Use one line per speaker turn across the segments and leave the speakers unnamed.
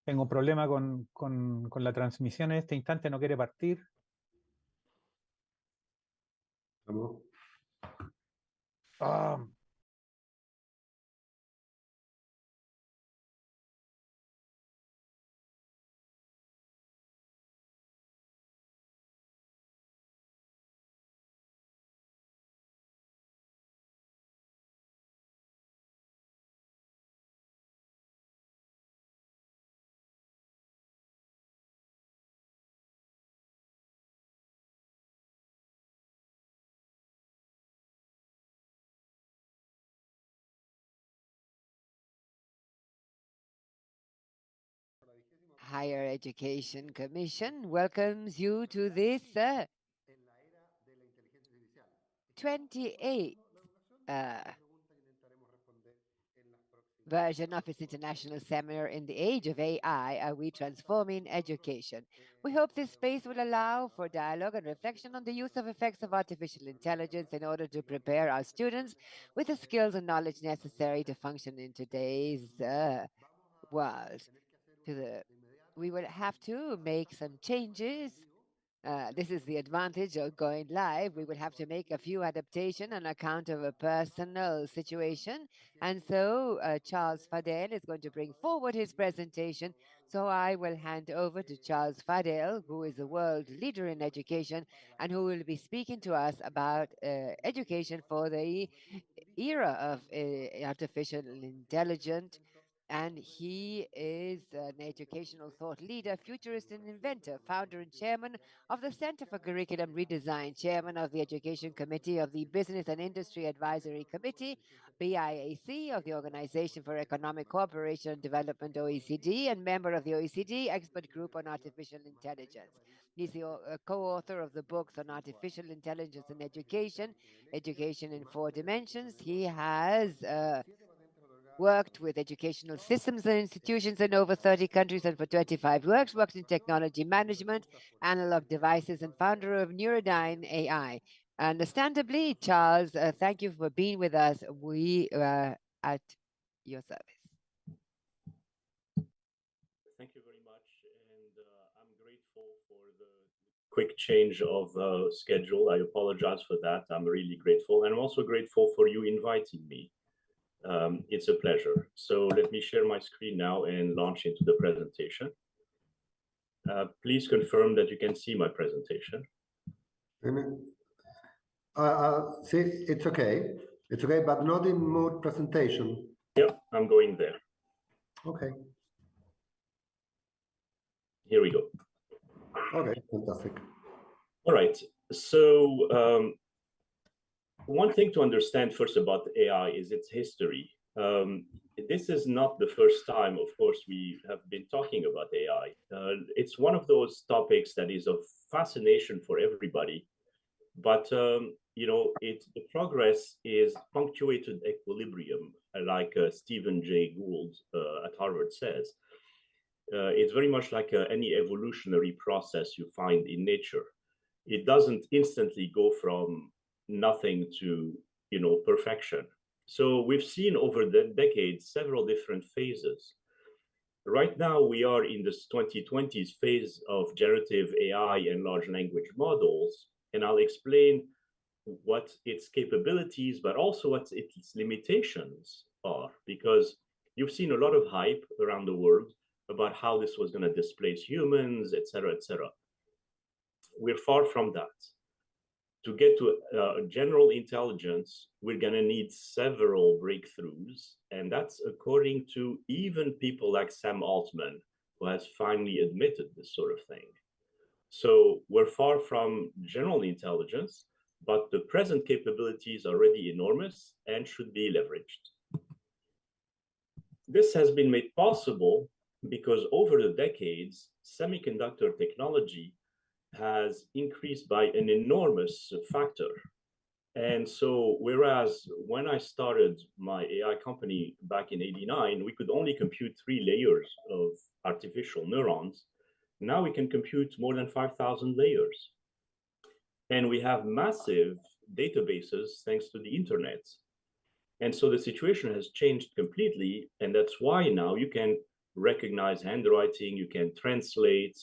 Tengo un problema con la transmisión en este instante, no quiere partir.
¿Cómo?
Ah.
Higher Education Commission welcomes you to this 28th version of its International Seminar in the Age of AI, Are We Transforming Education? We hope this space will allow for dialogue and reflection on the use of effects of artificial intelligence in order to prepare our students with the skills and knowledge necessary to function in today's world. We will have to make some changes. This is the advantage of going live. We will have to make a few adaptations on account of a personal situation. And so Charles Fadel is going to bring forward his presentation. So I will hand over to Charles Fadel, who is a world leader in education and who will be speaking to us about education for the era of artificial intelligence. And he is an educational thought leader, futurist and inventor, founder and chairman of the Center for Curriculum Redesign, chairman of the Education Committee of the Business and Industry Advisory Committee, BIAC, of the Organization for Economic Cooperation and Development, OECD, and member of the OECD Expert Group on Artificial Intelligence. He's the co-author of the books on artificial intelligence and education, Education in Four Dimensions. He has worked with educational systems and institutions in over 30 countries and for 25 years, worked in technology management, analog devices, and founder of Neurodyne AI. Understandably, Charles, thank you for being with us. We are at your service.
Thank you very much, and I'm grateful for the quick change of schedule. I apologize for that. I'm really grateful, and I'm also grateful for you inviting me. It's a pleasure. So let me share my screen now and launch into the presentation. Please confirm that you can see my presentation.
See, it's okay. It's okay, but not in mode presentation.
Yeah, I'm going there.
Okay.
Here we go.
Okay, fantastic.
All right. So one thing to understand first about AI is its history. This is not the first time, of course, we have been talking about AI. It's one of those topics that is of fascination for everybody, but you know, the progress is punctuated equilibrium, like Stephen Jay Gould at Harvard says. It's very much like any evolutionary process you find in nature. It doesn't instantly go from nothing to, you know, perfection. So we've seen over the decades several different phases. Right now we are in this 2020s phase of generative AI and large language models, and I'll explain what its capabilities but also what its limitations are, because you've seen a lot of hype around the world about how this was going to displace humans, etc., etc. We're far from that. To get to general intelligence, we're going to need several breakthroughs, and that's according to even people like Sam Altman, who has finally admitted this sort of thing. So we're far from general intelligence, but the present capabilities are already enormous and should be leveraged. This has been made possible because over the decades, semiconductor technology has increased by an enormous factor. And so whereas when I started my AI company back in '89, we could only compute 3 layers of artificial neurons, now we can compute more than 5,000 layers. And we have massive databases thanks to the internet. And so the situation has changed completely, and that's why now you can recognize handwriting, you can translate,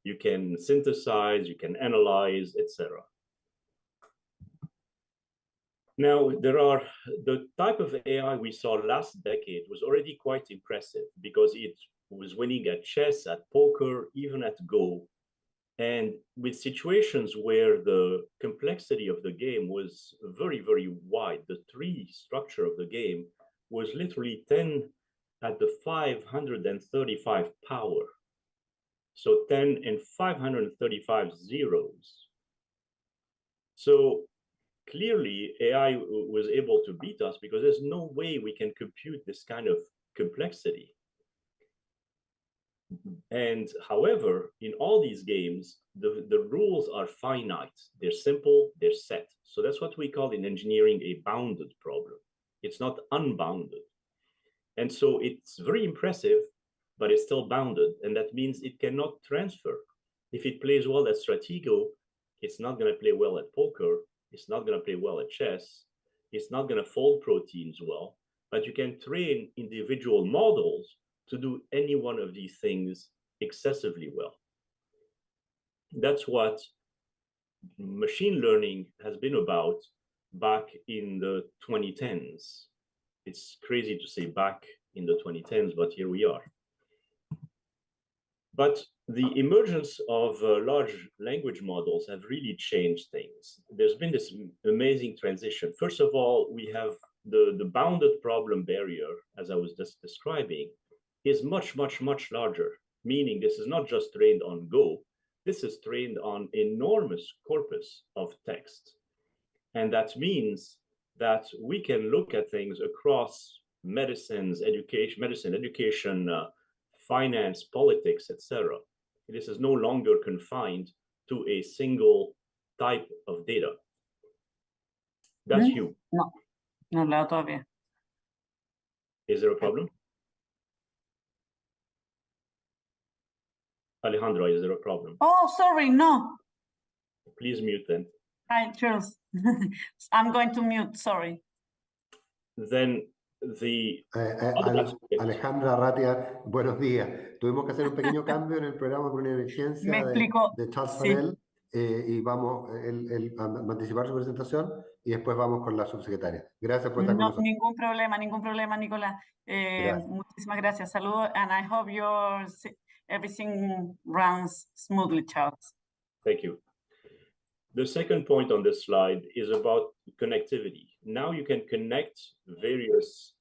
you can synthesize, you can analyze, etc. Now, the type of AI we saw last decade was already quite impressive because it was winning at chess, at poker, even at Go. And with situations where the complexity of the game was very, very wide, the tree structure of the game was literally 10 at the 535 power. So 10 and 535 zeros. So clearly AI was able to beat us because there's no way we can compute this kind of complexity. And however, in all these games, the rules are finite. They're simple, they're set. So that's what we call in engineering a bounded problem. It's not unbounded. And so it's very impressive, but it's still bounded. And that means it cannot transfer. If it plays well at Stratego, it's not going to play well at poker. It's not going to play well at chess. It's not going to fold proteins well. But you can train individual models to do any one of these things excessively well. That's what machine learning has been about back in the 2010s. It's crazy to say back in the 2010s, but here we are. But the emergence of large language models have really changed things. There's been this amazing transition. First of all, we have the bounded problem barrier, as I was just describing, is much, much, much larger, meaning this is not just trained on Go, this is trained on enormous corpus of text. And that means that we can look at things across medicine, education, finance, politics, etc. This is no longer confined to a single type of data. That's huge.
No, no leo todavía.
Is there a problem? Alejandra, is there a problem?
Oh, sorry, no.
Please mute then.
Hi, Charles. I'm going to mute, sorry.
Then the
Alejandra Ratia, buenos días. Tuvimos que hacer un pequeño cambio en el programa por una emergencia de Charles Fadel, y vamos a anticipar su presentación y después vamos con la subsecretaria. Gracias por estar con nosotros.
Ningún problema, Nicolás. Muchísimas gracias. Saludos, and I hope everything runs smoothly, Charles.
Thank you. The second point on this slide is about connectivity. Now you can connect various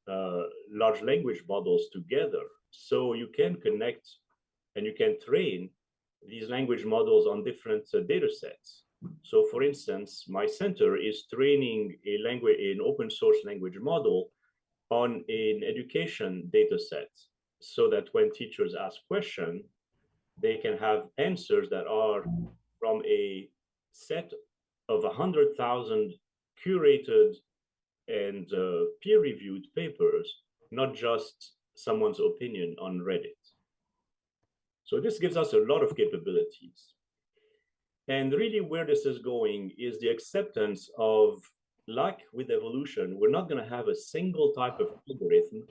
large language models together. So you can connect and you can train these language models on different data sets. So for instance, my center is training an open source language model on an education data set so that when teachers ask questions, they can have answers that are from a set of 100,000 curated and peer-reviewed papers, not just someone's opinion on Reddit. So this gives us a lot of capabilities. And really where this is going is the acceptance of, like with evolution, we're not going to have a single type of algorithm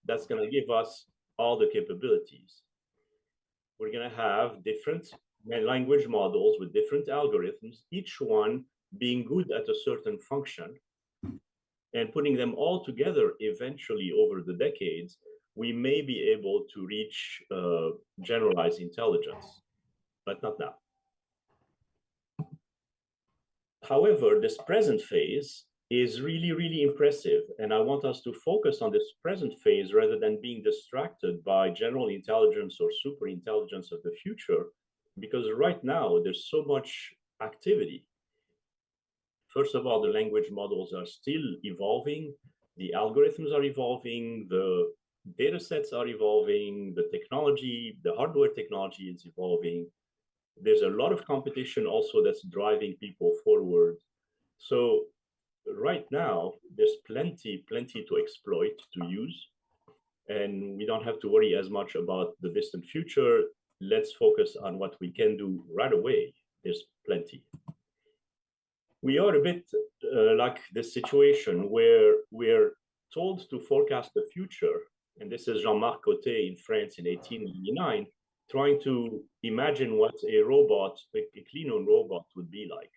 that's going to give us all the capabilities. We're going to have different language models with different algorithms, each one being good at a certain function, and putting them all together eventually over the decades, we may be able to reach generalized intelligence, but not now. However, this present phase is really, really impressive, and I want us to focus on this present phase rather than being distracted by general intelligence or super intelligence of the future, because right now there's so much activity. First of all, the language models are still evolving, the algorithms are evolving, the data sets are evolving, the technology, the hardware technology is evolving. There's a lot of competition also that's driving people forward. So right now, there's plenty to exploit, to use, and we don't have to worry as much about the distant future. Let's focus on what we can do right away. There's plenty. We are a bit like this situation where we're told to forecast the future, And this is Jean-Marc Coté in France in 1899, trying to imagine what a robot, a clean-owned robot would be like.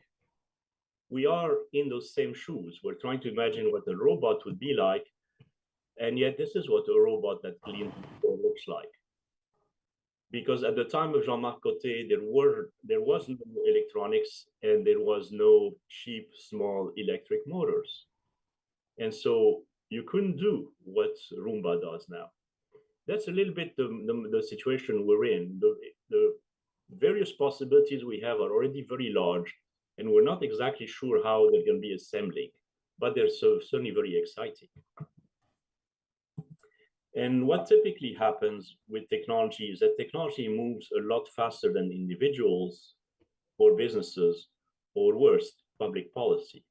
We are in those same shoes. We're trying to imagine what a robot would be like, and yet this is what a robot that cleans looks like. Because at the time of Jean-Marc Coté, there was no electronics and there was no cheap, small electric motors. And so you couldn't do what Roomba does now. That's a little bit the situation we're in. The various possibilities we have are already very large, and we're not exactly sure how they're going to be assembling, but they're certainly very exciting. And what typically happens with technology is that technology moves a lot faster than individuals or businesses, or worse, public policy.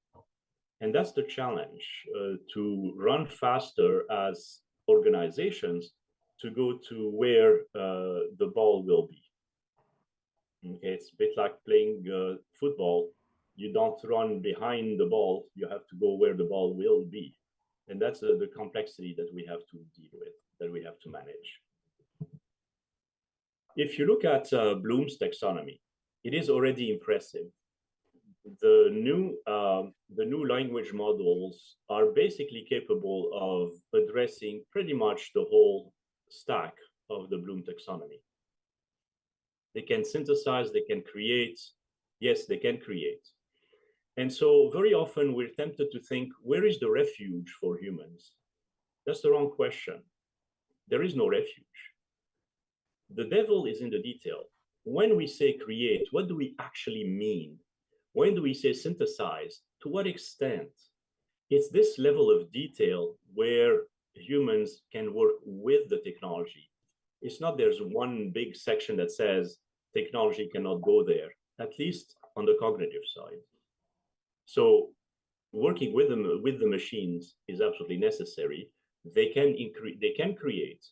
And that's the challenge, to run faster as organizations to go to where the ball will be. Okay, it's a bit like playing football. You don't run behind the ball, you have to go where the ball will be. And that's the complexity that we have to deal with, that we have to manage. If you look at Bloom's taxonomy, it is already impressive. The new language models are basically capable of addressing pretty much the whole stack of the Bloom taxonomy. They can synthesize, they can create. Yes, they can create. And so very often we're tempted to think, where is the refuge for humans? That's the wrong question. There is no refuge. The devil is in the detail. When we say create, what do we actually mean? When do we say synthesize? To what extent? It's this level of detail where humans can work with the technology. It's not there's one big section that says technology cannot go there, at least on the cognitive side. So working with the machines is absolutely necessary. They can create.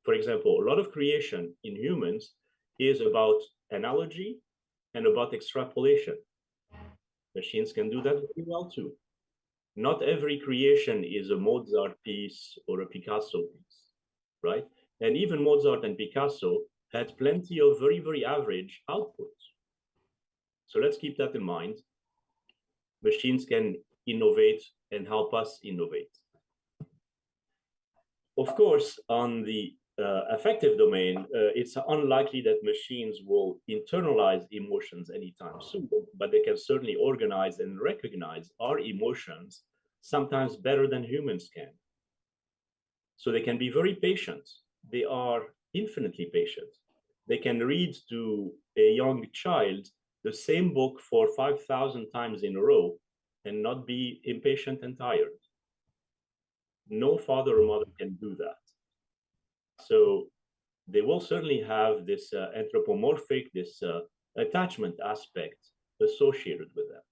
For example, a lot of creation in humans is about analogy and about extrapolation. Machines can do that very well too. Not every creation is a Mozart piece or a Picasso piece, right? And even Mozart and Picasso had plenty of very, very average outputs. So let's keep that in mind. Machines can innovate and help us innovate. Of course, on the affective domain, it's unlikely that machines will internalize emotions anytime soon, but they can certainly organize and recognize our emotions sometimes better than humans can. So they can be very patient. They are infinitely patient. They can read to a young child the same book for 5,000 times in a row and not be impatient and tired. No father or mother can do that. So they will certainly have this anthropomorphic, this attachment aspect associated with them.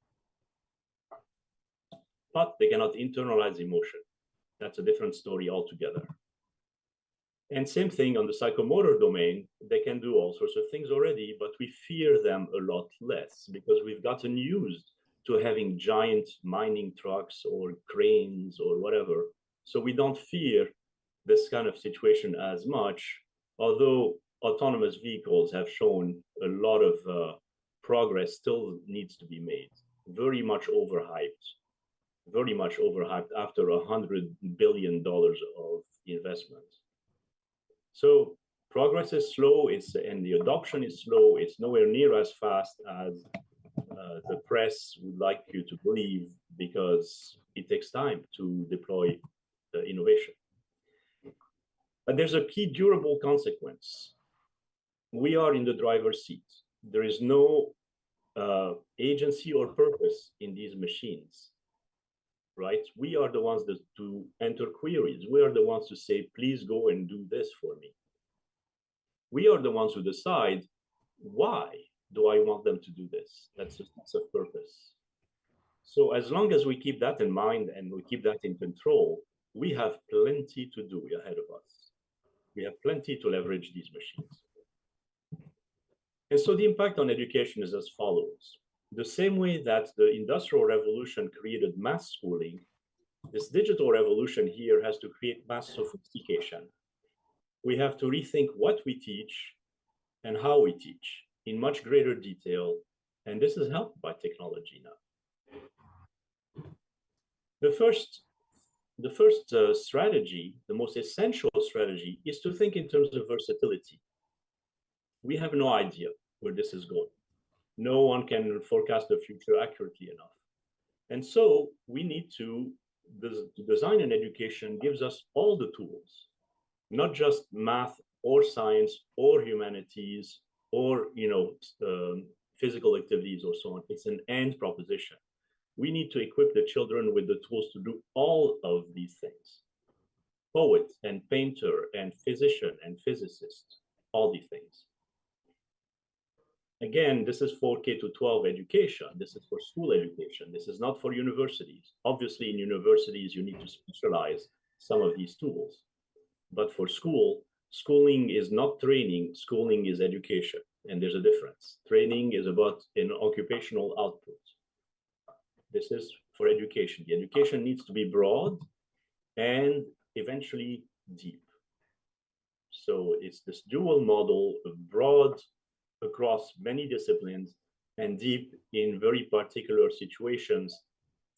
But they cannot internalize emotion. That's a different story altogether. And same thing on the psychomotor domain, they can do all sorts of things already, but we fear them a lot less because we've gotten used to having giant mining trucks or cranes or whatever. So we don't fear this kind of situation as much, although autonomous vehicles have shown a lot of progress still needs to be made. Very much overhyped after $100 billion of investment. So progress is slow, and the adoption is slow. It's nowhere near as fast as the press would like you to believe, because it takes time to deploy the innovation. But there's a key durable consequence. We are in the driver's seat. There is no agency or purpose in these machines, right? We are the ones that to enter queries. We are the ones to say, please go and do this for me. We are the ones who decide, why do I want them to do this? That's a sense of purpose. So as long as we keep that in mind and we keep that in control, we have plenty to do ahead of us. We have plenty to leverage these machines. And so the impact on education is as follows. The same way that the Industrial Revolution created mass schooling, This digital revolution here has to create mass sophistication. We have to rethink what we teach and how we teach in much greater detail, and this is helped by technology now. The first strategy, the most essential strategy, is to think in terms of versatility. We have no idea where this is going. No one can forecast the future accurately enough. And so we need to design an education gives us all the tools, not just math or science or humanities or physical activities or so on. It's an and proposition. We need to equip the children with the tools to do all of these things. Poet and painter and physician and physicist, all these things. Again, this is for K-12 education. This is for school education. This is not for universities. Obviously, in universities, you need to specialize some of these tools. But for schooling is not training. Schooling is education. And there's a difference. Training is about an occupational output. This is for education. The education needs to be broad and eventually deep. So it's this dual model of broad across many disciplines and deep in very particular situations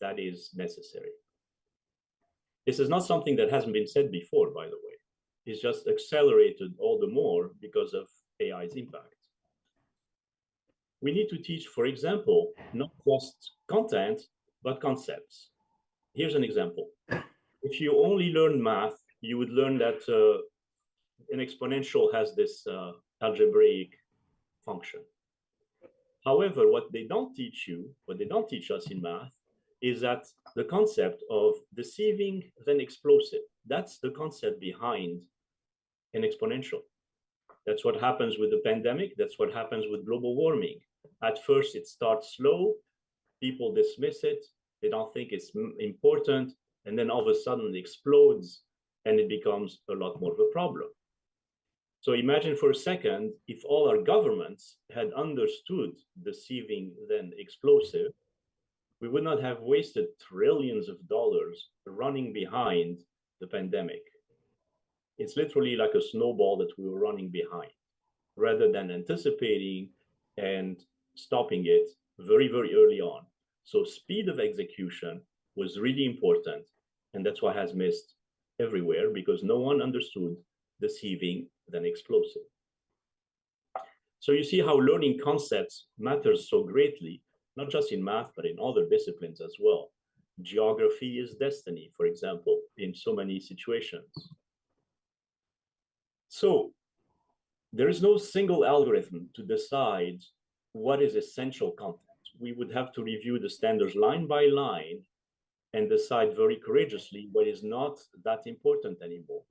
that is necessary. This is not something that hasn't been said before, by the way. It's just accelerated all the more because of AI's impact. We need to teach, for example, not just content, but concepts. Here's an example. If you only learn math, you would learn that an exponential has this algebraic function. However, what they don't teach us in math, is that the concept of deceiving, then explosive. That's the concept behind an exponential. That's what happens with the pandemic. That's what happens with global warming. At first, it starts slow. People dismiss it. They don't think it's important. And then all of a sudden, it explodes, and it becomes a lot more of a problem. So imagine for a second, if all our governments had understood deceiving, then explosive, we would not have wasted trillions of dollars running behind the pandemic. It's literally like a snowball that we were running behind, rather than anticipating and stopping it very, very early on. So speed of execution was really important, and that's why it has missed everywhere, because no one understood deceiving, then explosive. So you see how learning concepts matters so greatly, not just in math, but in other disciplines as well. Geography is destiny, for example, in so many situations. So there is no single algorithm to decide what is essential content. We would have to review the standards line by line and decide very courageously what is not that important anymore.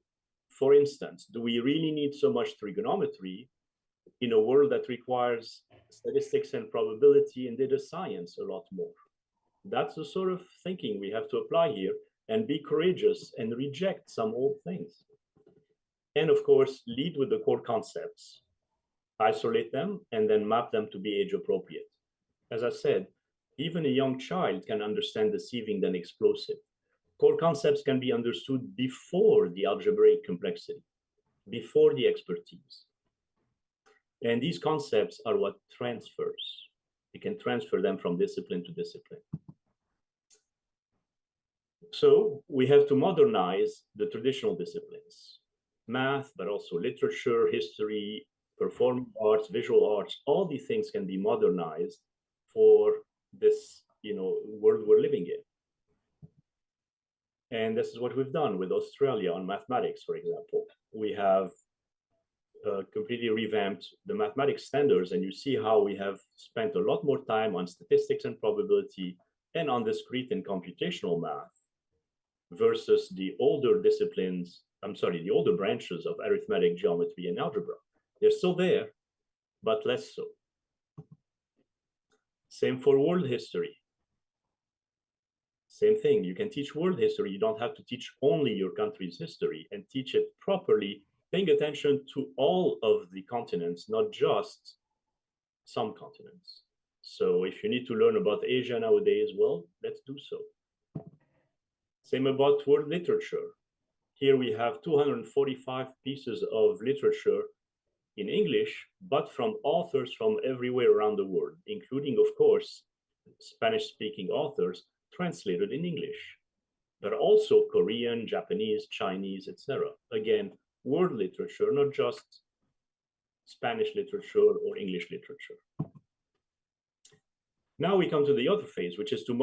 For instance, do we really need so much trigonometry in a world that requires statistics and probability and data science a lot more? That's the sort of thinking we have to apply here, and be courageous and reject some old things. And of course, lead with the core concepts, isolate them, and then map them to be age appropriate. As I said, even a young child can understand deceiving than explosive. Core concepts can be understood before the algebraic complexity, before the expertise. And these concepts are what transfers. You can transfer them from discipline to discipline. So we have to modernize the traditional disciplines, math, but also literature, history, performing arts, visual arts. All these things can be modernized for this, world we're living in. And this is what we've done with Australia on mathematics, for example. We have completely revamped the mathematics standards, and you see how we have spent a lot more time on statistics and probability and on discrete and computational math versus the older disciplines, the older branches of arithmetic, geometry, and algebra. They're still there, but less so. Same for world history. Same thing, you can teach world history. You don't have to teach only your country's history, and teach it properly, paying attention to all of the continents, not just some continents. So if you need to learn about Asia nowadays, well, let's do so. Same about world literature. Here we have 245 pieces of literature in English, but from authors from everywhere around the world, including, of course, Spanish-speaking authors translated in English, but also Korean, Japanese, Chinese, etc. Again, world literature, not just Spanish literature or English literature. Now we come to the other phase, which is to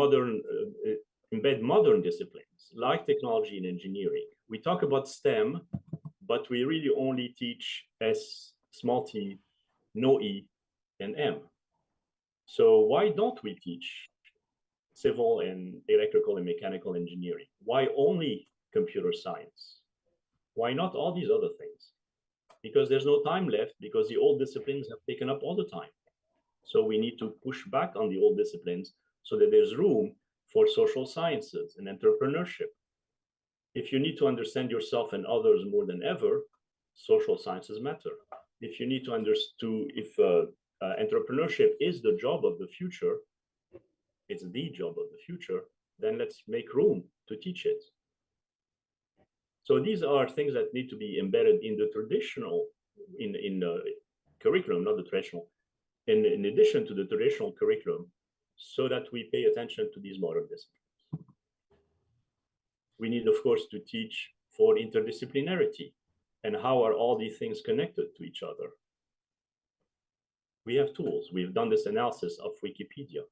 embed modern disciplines like technology and engineering. We talk about STEM, but we really only teach S, small t, no E, and M. So why don't we teach civil and electrical and mechanical engineering? Why only computer science? Why not all these other things? Because there's no time left, because the old disciplines have taken up all the time. So we need to push back on the old disciplines so that there's room for social sciences and entrepreneurship. If you need to understand yourself and others more than ever, social sciences matter. If you need to understand, if entrepreneurship is the job of the future, it's the job of the future, then let's make room to teach it. So these are things that need to be embedded in the traditional, in the curriculum, not the traditional, in addition to the traditional curriculum, so that we pay attention to these modern disciplines. We need, of course, to teach for interdisciplinarity and how are all these things connected to each other. We have tools. We've done this analysis of Wikipedia.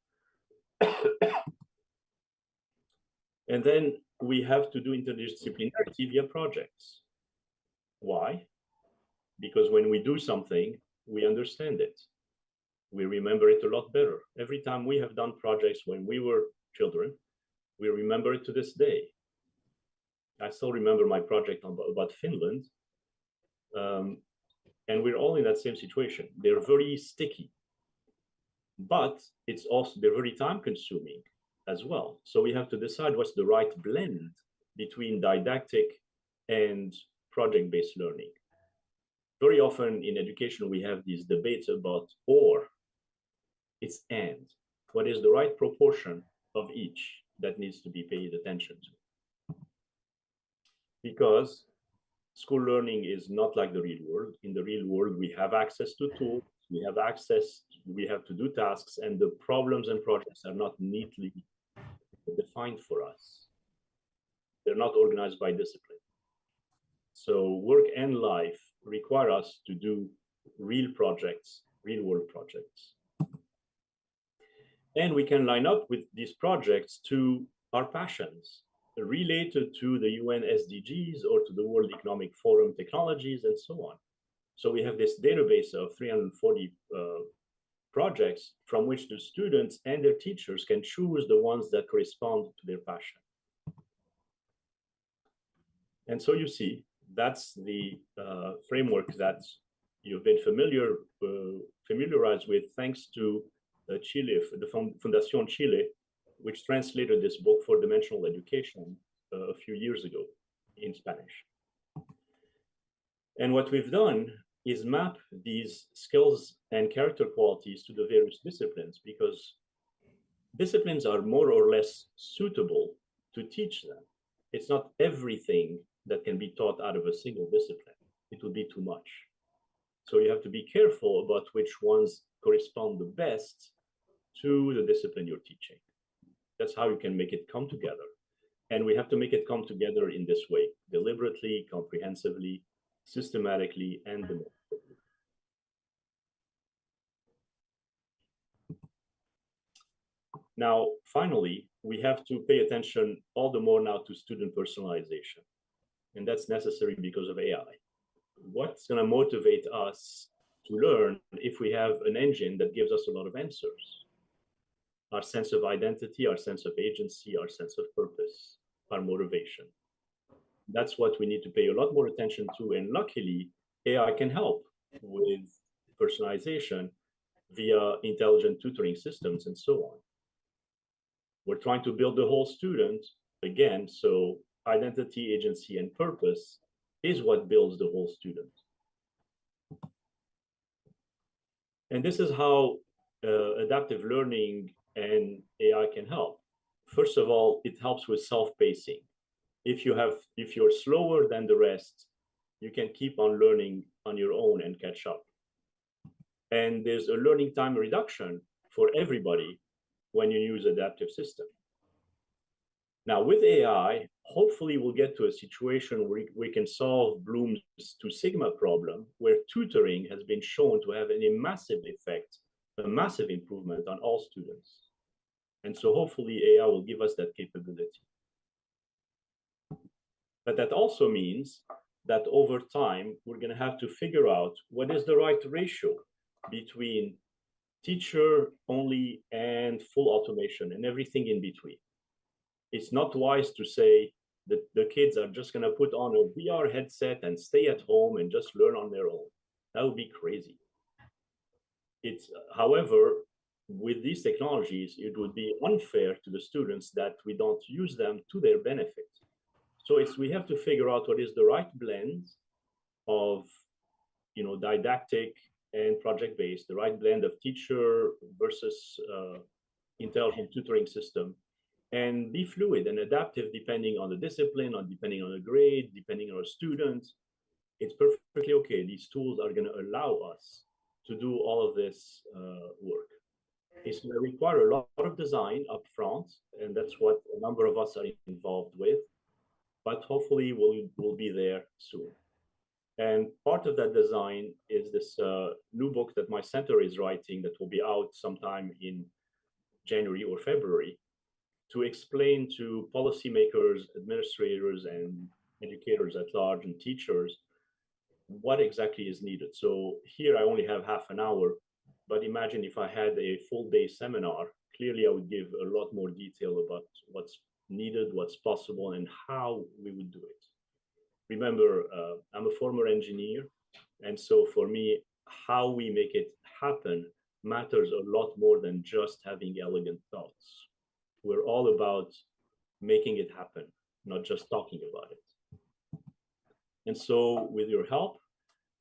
And then we have to do interdisciplinarity via projects. Why? Because when we do something, we understand it. We remember it a lot better. Every time we have done projects when we were children, we remember it to this day. I still remember my project about Finland. And we're all in that same situation. They're very sticky, but it's also, they're very time consuming as well. So we have to decide what's the right blend between didactic and project-based learning. Very often in education, we have these debates about or. It's and. What is the right proportion of each that needs to be paid attention to? Because school learning is not like the real world. In the real world, we have access to tools, we have access, we have to do tasks, and the problems and projects are not neatly defined for us. They're not organized by discipline. So work and life require us to do real projects, real world projects. And we can line up with these projects to our passions related to the UN SDGs or to the World Economic Forum technologies and so on. So we have this database of 340 projects from which the students and their teachers can choose the ones that correspond to their passion. And so you see, that's the framework that you've been familiarized with thanks to Chile, the Fundación Chile, which translated this book for dimensional education a few years ago in Spanish. And what we've done is map these skills and character qualities to the various disciplines, because disciplines are more or less suitable to teach them. It's not everything that can be taught out of a single discipline. It would be too much. So you have to be careful about which ones correspond the best to the discipline you're teaching. That's how you can make it come together. And we have to make it come together in this way, deliberately, comprehensively, systematically, and demonstratively. Now, finally, we have to pay attention all the more now to student personalization. And that's necessary because of AI. What's going to motivate us to learn if we have an engine that gives us a lot of answers? Our sense of identity, our sense of agency, our sense of purpose, our motivation. That's what we need to pay a lot more attention to. And luckily, AI can help with personalization via intelligent tutoring systems and so on. We're trying to build the whole student again, so identity, agency, and purpose is what builds the whole student. And this is how adaptive learning and AI can help. First of all, it helps with self-pacing. if you're slower than the rest, you can keep on learning on your own and catch up. And there's a learning time reduction for everybody when you use adaptive system. Now with AI, hopefully we'll get to a situation where we can solve Bloom's two sigma problem, where tutoring has been shown to have a massive effect, a massive improvement on all students. And so hopefully AI will give us that capability. But that also means that over time, we're going to have to figure out what is the right ratio between teacher only and full automation and everything in between. It's not wise to say that the kids are just going to put on a VR headset and stay at home and just learn on their own. That would be crazy. However, with these technologies, it would be unfair to the students that we don't use them to their benefit. So we have to figure out what is the right blend of, didactic and project-based, the right blend of teacher versus intelligent tutoring system, and be fluid and adaptive depending on the discipline, or depending on the grade, depending on our students. It's perfectly okay. These tools are going to allow us to do all of this work. It's going to require a lot of design up front, and that's what a number of us are involved with. But hopefully we'll be there soon. And part of that design is this new book that my center is writing that will be out sometime in January or February, to explain to policymakers, administrators, and educators at large, and teachers, what exactly is needed. So here I only have half an hour, but imagine if I had a full day seminar, clearly I would give a lot more detail about what's needed, what's possible, and how we would do it. Remember, I'm a former engineer, and so for me, how we make it happen matters a lot more than just having elegant thoughts. We're all about making it happen, not just talking about it. And so with your help,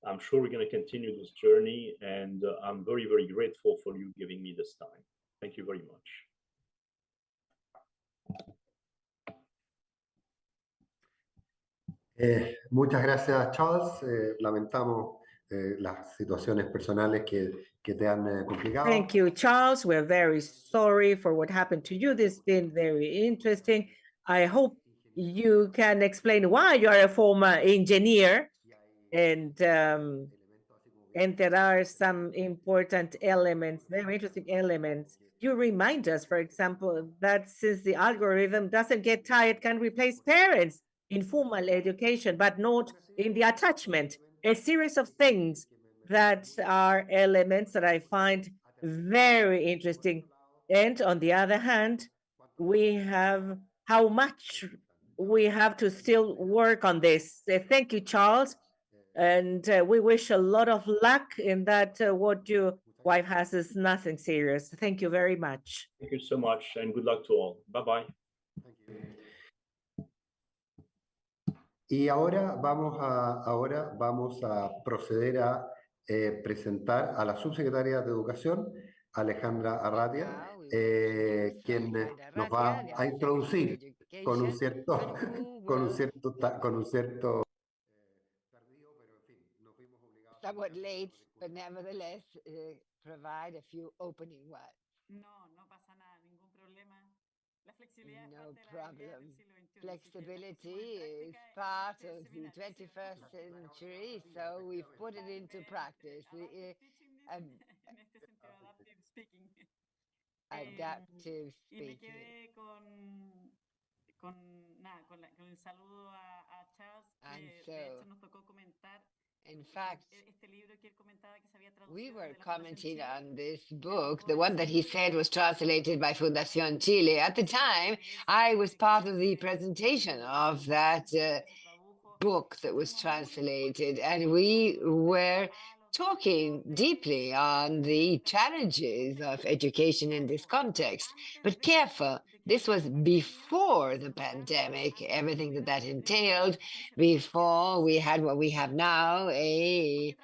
I'm sure we're going to continue this journey, and I'm very, very grateful for you giving me this time. Thank you very much.
Muchas gracias, Charles. Lamentamos las situaciones personales que te han complicado.
Thank you, Charles. We're very sorry for what happened to you. This has been very interesting. I hope you can explain why you are a former engineer, and there are some important elements, very interesting elements. You remind us, for example, that since the algorithm doesn't get tired, can replace parents in formal education, but not in the attachment. A series of things that are elements that I find very interesting. And on the other hand, we have how much we have to still work on this. Thank you, Charles. And we wish a lot of luck in that what your wife has is nothing serious. Thank you very much.
Thank you so much, and good luck to all. Bye-bye.
Y ahora vamos a proceder a presentar a la subsecretaria de Educación, Alejandra Arratia, quien nos va a introducir con un cierto tardío, pero en fin, nos vimos obligados.
Somewhat late, but nevertheless, provide a few opening words.
No pasa nada, ningún problema. La flexibilidad
no problem. Flexibility is part of the 21st century, so we've put it into practice. Adaptive speaking.
Y me quedé con el saludo a Charles, que de hecho nos tocó comentar.
In fact, we were commenting on this book, the one that he said was translated by Fundación Chile. At the time, I was part of the presentation of that book that was translated, and we were talking deeply on the challenges of education in this context. But careful, this was before the pandemic, everything that entailed, before we had what we have now, AI,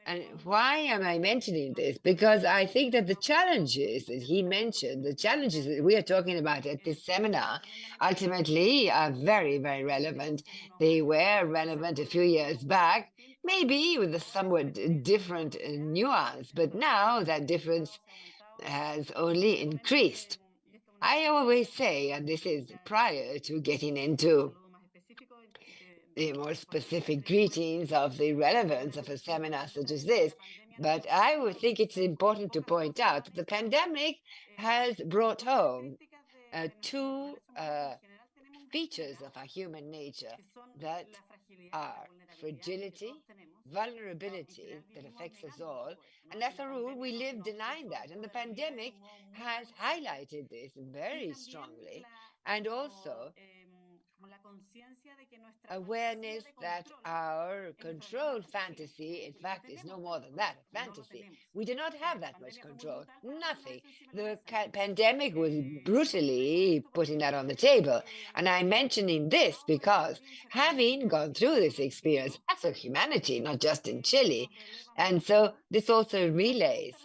And why am I mentioning this? Because I think that the challenges that he mentioned, the challenges that we are talking about at this seminar, ultimately are very, very relevant. They were relevant a few years back, maybe with a somewhat different nuance, but now that difference has only increased. I always say, and this is prior to getting into the more specific greetings of the relevance of a seminar such as this, but I would think it's important to point out that the pandemic has brought home two features of our human nature that are fragility, vulnerability that affects us all, and as a rule, we live denying that. And the pandemic has highlighted this very strongly, and also awareness that our control fantasy, in fact, is no more than that, a fantasy. We do not have that much control, nothing. The pandemic was brutally putting that on the table. And I'm mentioning this because having gone through this experience as a humanity, not just in Chile, and so this also relays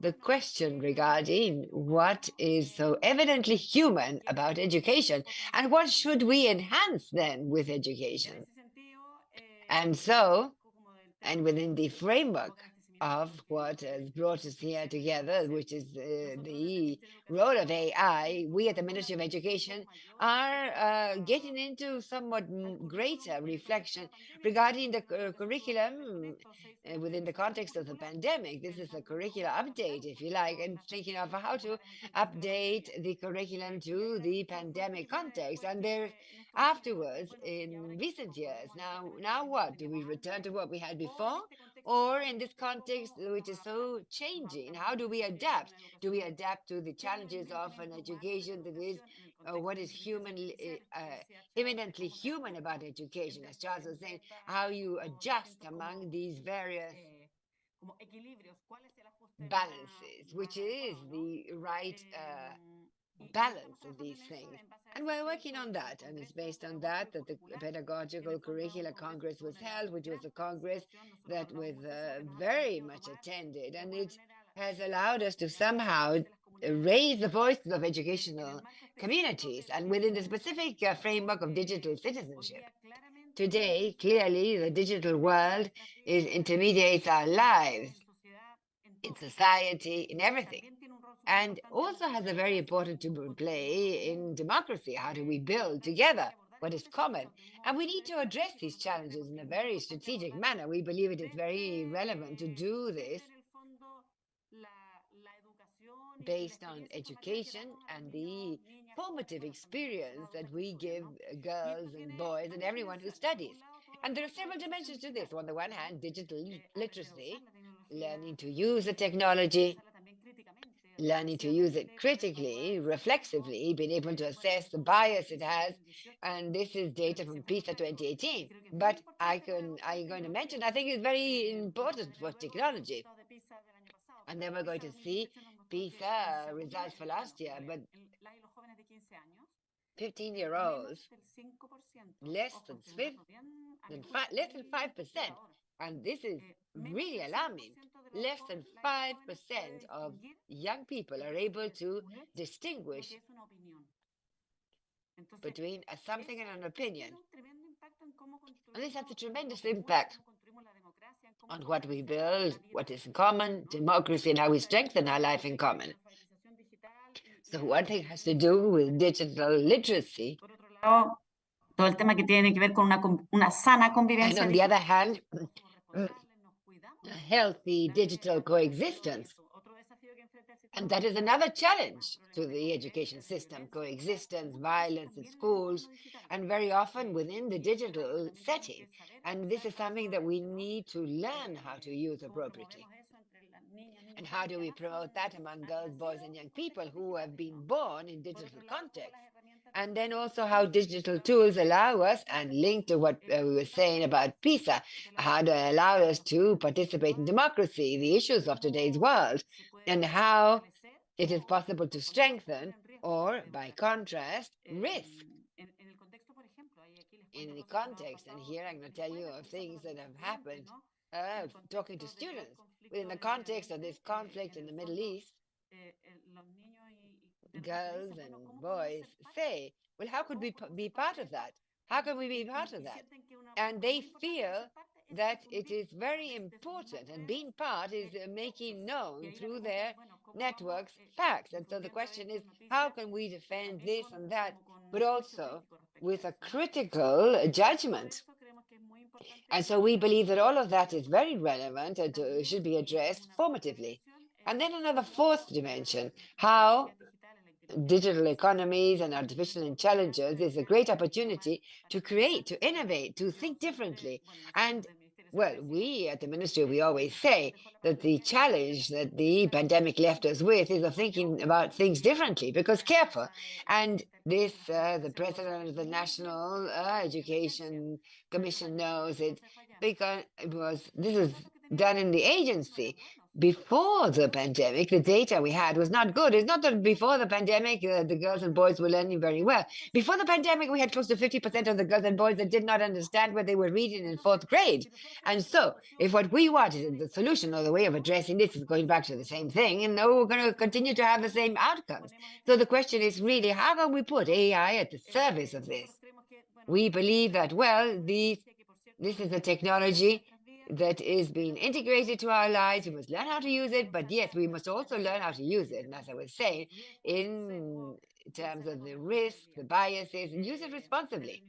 the question regarding what is so evidently human about education and what should we enhance then with education. And so, and within the framework of what has brought us here together, which is the role of AI, we at the Ministry of Education are getting into somewhat greater reflection regarding the curriculum within the context of the pandemic. This is a curricular update, if you like, and thinking of how to update the curriculum to the pandemic context. And there, afterwards, in recent years, now what? Do we return to what we had before? Or in this context, which is so changing, how do we adapt? Do we adapt to the challenges of an education that is what is eminently human about education, as Charles was saying, how you adjust among these various balances, which is the right balance of these things. And we're working on that, and it's based on that that the Pedagogical Curricula Congress was held, which was a congress that was very much attended, and it has allowed us to somehow raise the voices of educational communities, and within the specific framework of digital citizenship. Today, clearly, the digital world intermediates our lives in society, in everything, and also has a very important role to play in democracy. How do we build together what is common? And we need to address these challenges in a very strategic manner. We believe it is very relevant to do this based on education and the formative experience that we give girls and boys and everyone who studies. And there are several dimensions to this. On the one hand, digital literacy, learning to use the technology, learning to use it critically, reflexively, being able to assess the bias it has. And this is data from PISA 2018. But I'm going to mention, I think it's very important for technology. And then we're going to see PISA results for last year, but 15-year-olds, less than 5%. And this is really alarming. Less than 5% of young people are able to distinguish between something and an opinion. And this has a tremendous impact on what we build, what is common, democracy, and how we strengthen our life in common. So one thing has to do with digital literacy.
Todo el tema que tiene que ver con una sana convivencia.
And on the other hand, healthy digital coexistence. And that is another challenge to the education system, coexistence, violence in schools, and very often within the digital setting. And this is something that we need to learn how to use appropriately. And how do we promote that among girls, boys, and young people who have been born in digital context? And then also how digital tools allow us, and linked to what we were saying about PISA, how they allow us to participate in democracy, the issues of today's world, and how it is possible to strengthen or, by contrast, risk. In the context, and here I'm going to tell you of things that have happened talking to students within the context of this conflict in the Middle East. Girls and boys say, well, how could we be part of that? How can we be part of that? And they feel that it is very important, and being part is making known through their networks facts. And so the question is, how can we defend this and that, but also with a critical judgment? And so we believe that all of that is very relevant and should be addressed formatively. And then another fourth dimension, how digital economies and artificial intelligence is a great opportunity to create, to innovate, to think differently. And well, we at the ministry, we always say that the challenge that the pandemic left us with is of thinking about things differently, because careful. And this, the president of the National Education Commission knows it, because this is done in the agency. Before the pandemic, the data we had was not good. It's not that before the pandemic, the girls and boys were learning very well. Before the pandemic, we had close to 50% of the girls and boys that did not understand what they were reading in fourth grade. And so, if what we want is the solution or the way of addressing this is going back to the same thing, and we're going to continue to have the same outcomes. So the question is really, how can we put AI at the service of this? We believe that, well, this is a technology that is being integrated to our lives. We must learn how to use it, but yes, we must also learn how to use it. And as I was saying, in terms of the risk, the biases, and use it responsibly.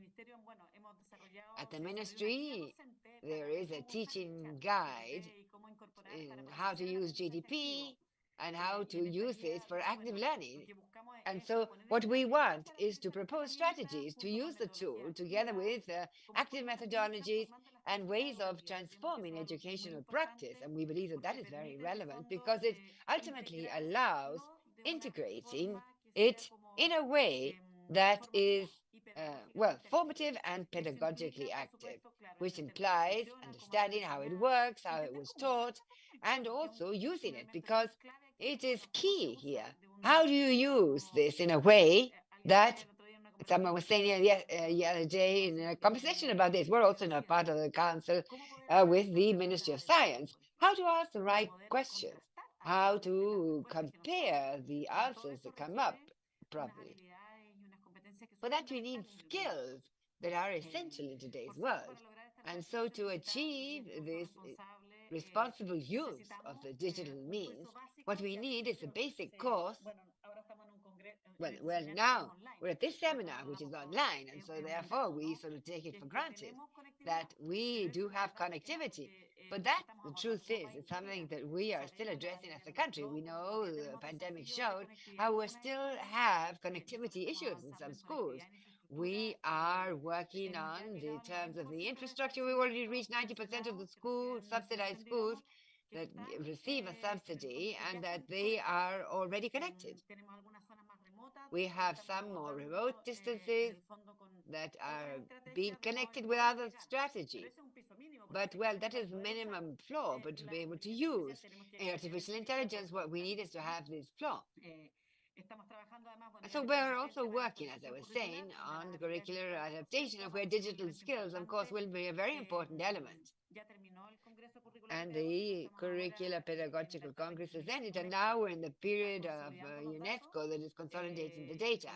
At the ministry, there is a teaching guide in how to use GDP and how to use it for active learning. And so what we want is to propose strategies to use the tool together with active methodologies and ways of transforming educational practice. And we believe that that is very relevant because it ultimately allows integrating it in a way that is, well, formative and pedagogically active, which implies understanding how it works, how it was taught, and also using it, because it is key here. How do you use this in a way that someone was saying the other day in a conversation about this? We're also not part of the council with the Ministry of Science. How to ask the right questions, how to compare the answers that come up properly. For that, we need skills that are essential in today's world. And so to achieve this responsible use of the digital means, what we need is a basic course. Well, now we're at this seminar, which is online, and so therefore we sort of take it for granted that we do have connectivity. But that, the truth is, it's something that we are still addressing as a country. We know the pandemic showed how we still have connectivity issues in some schools. We are working on the terms of the infrastructure. We already reached 90% of the subsidized schools that receive a subsidy and that they are already connected. We have some more remote distances that are being connected with other strategies. But, well, that is minimum floor, but to be able to use artificial intelligence, what we need is to have this floor. So we're also working, as I was saying, on the curricular adaptation of where digital skills, of course, will be a very important element. And the Curricular Pedagogical Congress has ended, and now we're in the period of UNESCO that is consolidating the data.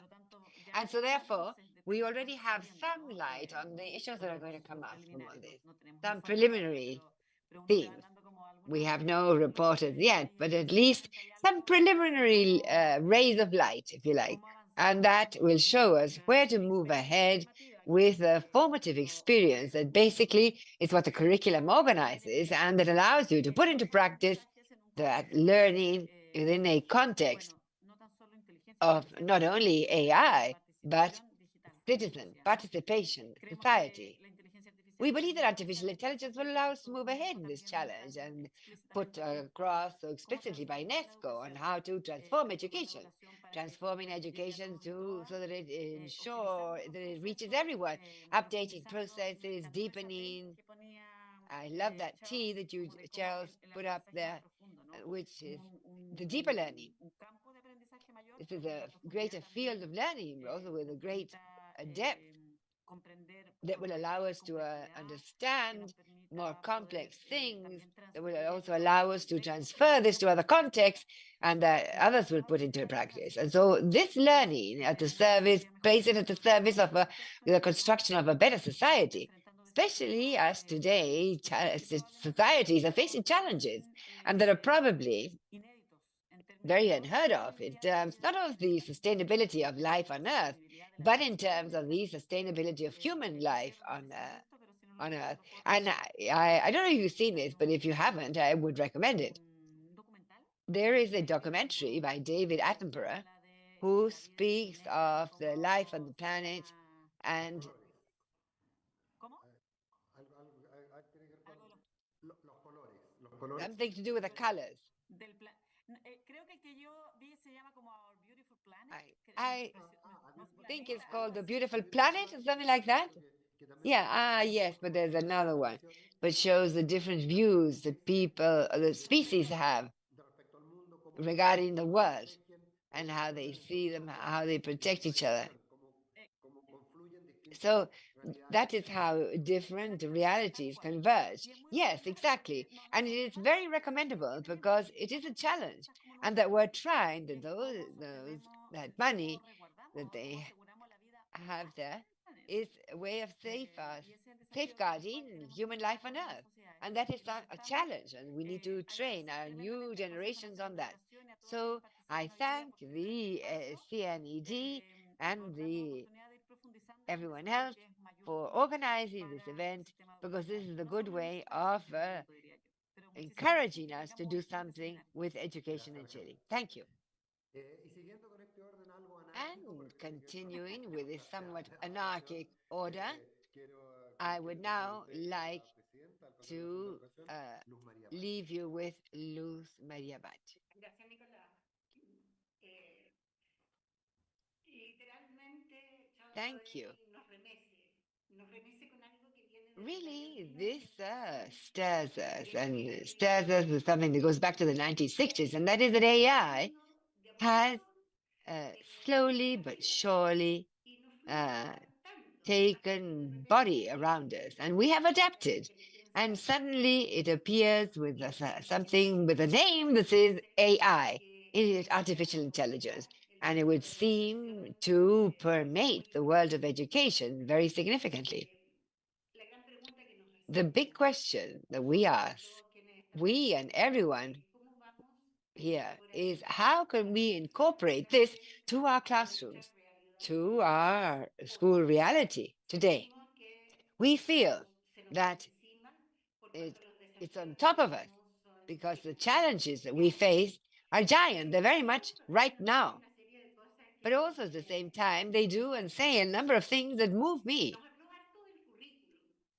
And so therefore, we already have some light on the issues that are going to come up from all this, some preliminary themes. We have no reporters yet, but at least some preliminary rays of light, if you like. And that will show us where to move ahead with a formative experience that basically is what the curriculum organizes and that allows you to put into practice that learning within a context of not only AI, but citizen participation, society. We believe that artificial intelligence will allow us to move ahead in this challenge and put across so explicitly by UNESCO on how to transform education, transforming education so that it ensures that it reaches everyone, updating processes, deepening. I love that T that you, Charles, put up there, which is the deeper learning. This is a greater field of learning, also with a great depth that will allow us to understand more complex things that will also allow us to transfer this to other contexts and that others will put into practice. And so this learning at the service, place it at the service of the construction of a better society, especially as today societies are facing challenges and that are probably very unheard of in terms not of the sustainability of life on Earth, but in terms of the sustainability of human life on Earth. And I don't know if you've seen this, but if you haven't, I would recommend it. There is a documentary by David Attenborough who speaks of the life on the planet and something to do with the colors. I think it's called The Beautiful Planet or something like that. Yeah, yes, but there's another one which shows the different views that people, the species have regarding the world and how they see them, how they protect each other. So that is how different realities converge. Yes, exactly. And it is very recommendable because it is a challenge. And that we're trying that that money that they have there is a way of safeguarding human life on Earth. And that is a challenge, and we need to train our new generations on that. So I thank the CNED and everyone else for organizing this event, because this is a good way of encouraging us to do something with education in Chile. Thank you. And continuing with this somewhat anarchic order, I would now like to leave you with Luz María Budge. Thank you. Really, this stirs us, and stirs us with something that goes back to the 1960s, and that is that AI has slowly but surely taken body around us, and we have adapted. And suddenly it appears with something with a name that says AI, artificial intelligence, and it would seem to permeate the world of education very significantly. The big question that we ask, we and everyone here, is how can we incorporate this to our classrooms, to our school reality today? We feel that it's on top of us because the challenges that we face are giant. They're very much right now. But also at the same time, they do and say a number of things that move me.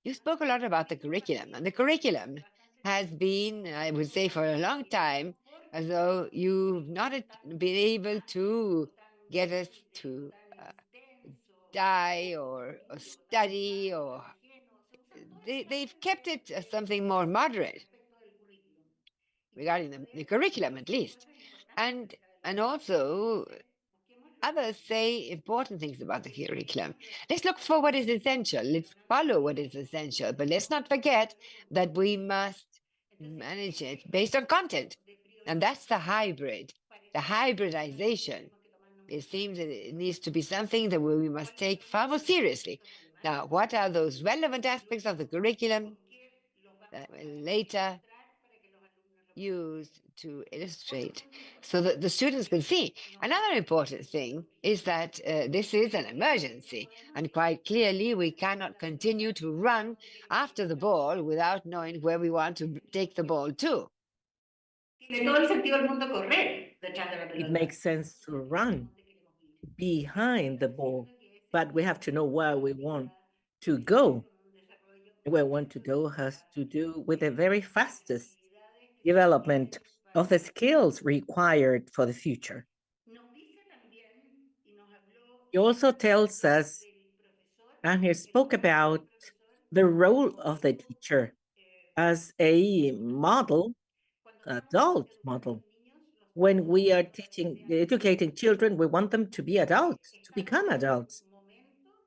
You spoke a lot about the curriculum, and the curriculum has been, I would say, for a long time, as though you've not been able to get us to die or study, or they've kept it as something more moderate regarding the curriculum, at least. And also, others say important things about the curriculum. Let's look for what is essential. Let's follow what is essential. But let's not forget that we must manage it based on content. And that's the hybridization. It seems that it needs to be something that we must take far more seriously. Now, what are those relevant aspects of the curriculum that will later used to illustrate so that the students can see? Another important thing is that this is an emergency, and quite clearly we cannot continue to run after the ball without knowing where we want to take the ball to.
It makes sense to run behind the ball, but we have to know where we want to go. Where we want to go has to do with the very fastest development of the skills required for the future. He also tells us, and he spoke about the role of the teacher as a model, adult model. When we are educating children, we want them to be adults, to become adults.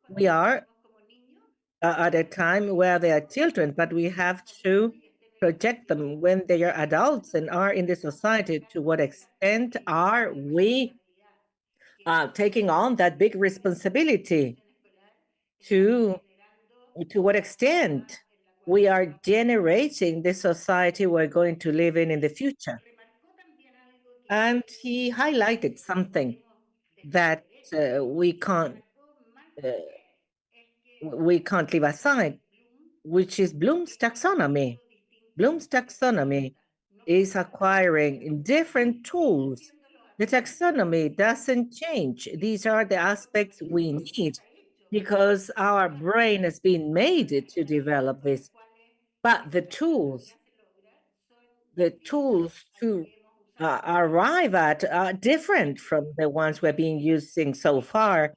We are at a time where they are children, but we have to project them when they are adults and are in the society. To what extent are we taking on that big responsibility? To what extent we are generating the society we're going to live in the future? And he highlighted something that we can't leave aside, which is Bloom's taxonomy. Bloom's taxonomy is acquiring different tools. The taxonomy doesn't change. These are the aspects we need because our brain has been made to develop this. But the tools to arrive at are different from the ones we're being using so far.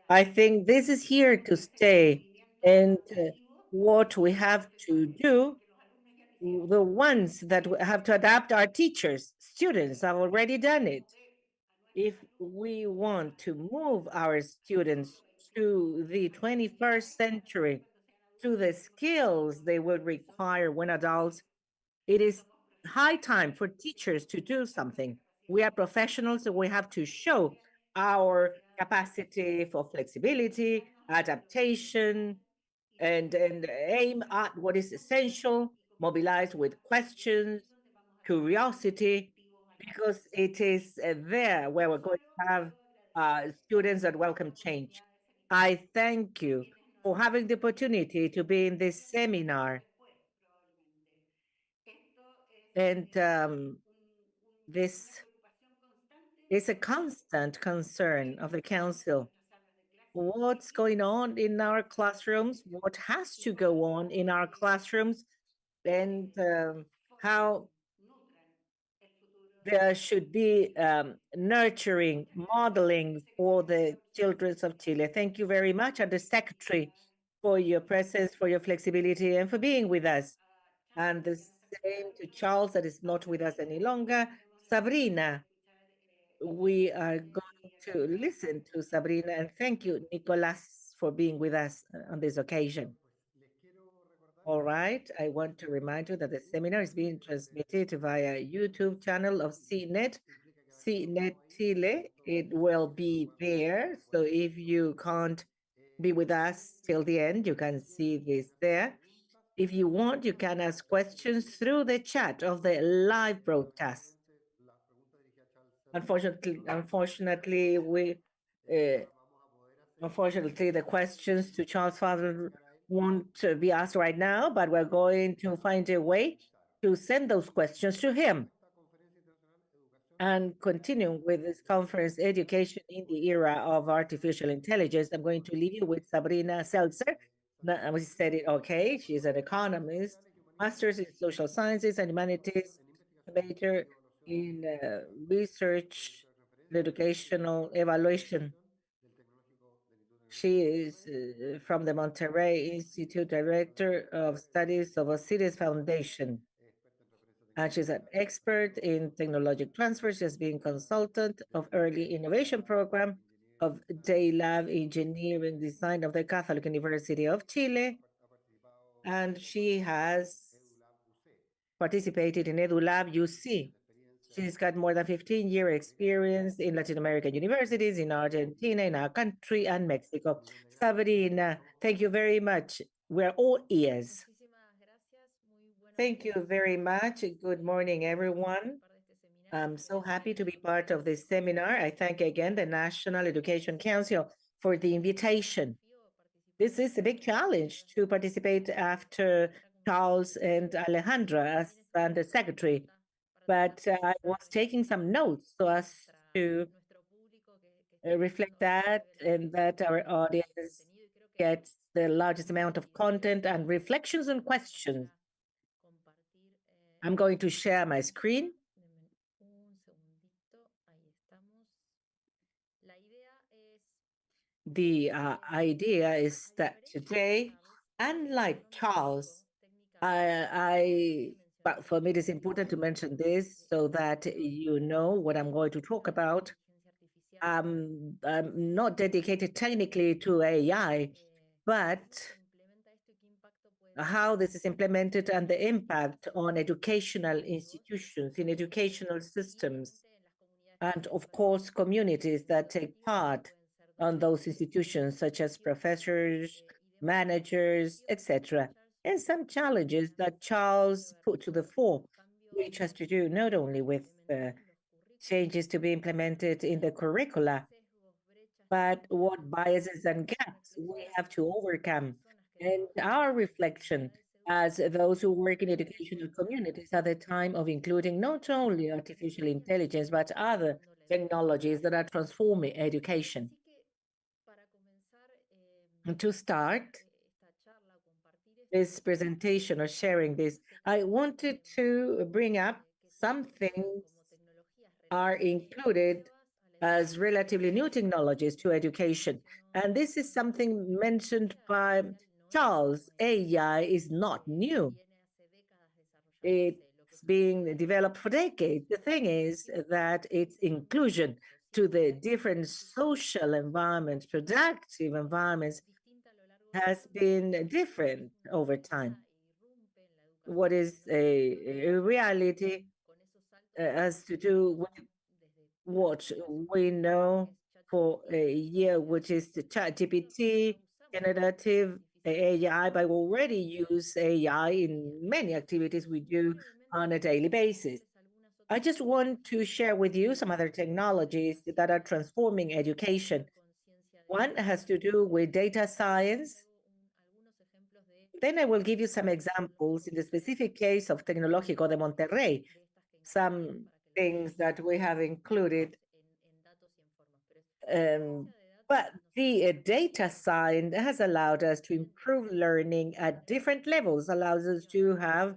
I think this is here to stay. And what we have to do, the ones that have to adapt are teachers. Students have already done it. If we want to move our students to the 21st century, to the skills they will require when adults, it is high time for teachers to do something. We are professionals, so we have to show our capacity for flexibility, adaptation, and aim at what is essential, mobilize with questions, curiosity, because it is there where we're going to have students that welcome change. I thank you for having the opportunity to be in this seminar. And this is a constant concern of the Council. What's going on in our classrooms? What has to go on in our classrooms? And how there should be nurturing, modeling for the children of Chile. Thank you very much, and the Secretary, for your presence, for your flexibility, and for being with us. And the same to Charles, that is not with us any longer. Sabrina, we are going to listen to Sabrina, and thank you, Nicolas, for being with us on this occasion. All right, I want to remind you that the seminar is being transmitted via YouTube channel of CNED, CNED Chile. It will be there, so if you can't be with us till the end, you can see this there. If you want, you can ask questions through the chat of the live broadcast. Unfortunately, the questions to Charles Fadel won't be asked right now, but we're going to find a way to send those questions to him. And continuing with this conference, Education in the Era of Artificial Intelligence, I'm going to leave you with Sabrina Seltzer. We said it okay. She's an economist, master's in social sciences and humanities, major in research, educational evaluation. She is from the Monterrey Institute, Director of Studies of a Cities Foundation. And she's an expert in technological transfer. She has been consultant of early innovation program of Day Lab Engineering Design of the Catholic University of Chile. And she has participated in EduLab UC. She's got more than 15-year experience in Latin American universities, in Argentina, in our country, and Mexico. Sabrina, thank you very much. We're all ears. Thank you very much. Good morning, everyone. I'm so happy to be part of this seminar. I thank again the National Education Council for the invitation. This is a big challenge to participate after Charles and Alejandra as the secretary. But I was taking some notes so as to reflect that and that our audience gets the largest amount of content and reflections and questions. I'm going to share my screen. The idea is that today, unlike Charles, but for me, it is important to mention this so that you know what I'm going to talk about. I'm not dedicated technically to AI, but how this is implemented and the impact on educational institutions, in educational systems, and of course, communities that take part on those institutions, such as professors, managers, etc. And some challenges that Charles put to the fore, which has to do not only with changes to be implemented in the curricula, but what biases and gaps we have to overcome. And our reflection as those who work in educational communities at the time of including not only artificial intelligence, but other technologies that are transforming education. And to start this presentation or sharing this, I wanted to bring up some things are included as relatively new technologies to education. And this is something mentioned by Charles. AI is not new. It's being developed for decades. The thing is that its inclusion to the different social environments, productive environments, has been different over time. What is a reality has to do with what we know for a year, which is the ChatGPT, generative AI, but we already use AI in many activities we do on a daily basis. I just want to share with you some other technologies that are transforming education. One has to do with data science. Then I will give you some examples in the specific case of Tecnológica de Monterrey, some things that we have included. But the data science has allowed us to improve learning at different levels, allows us to have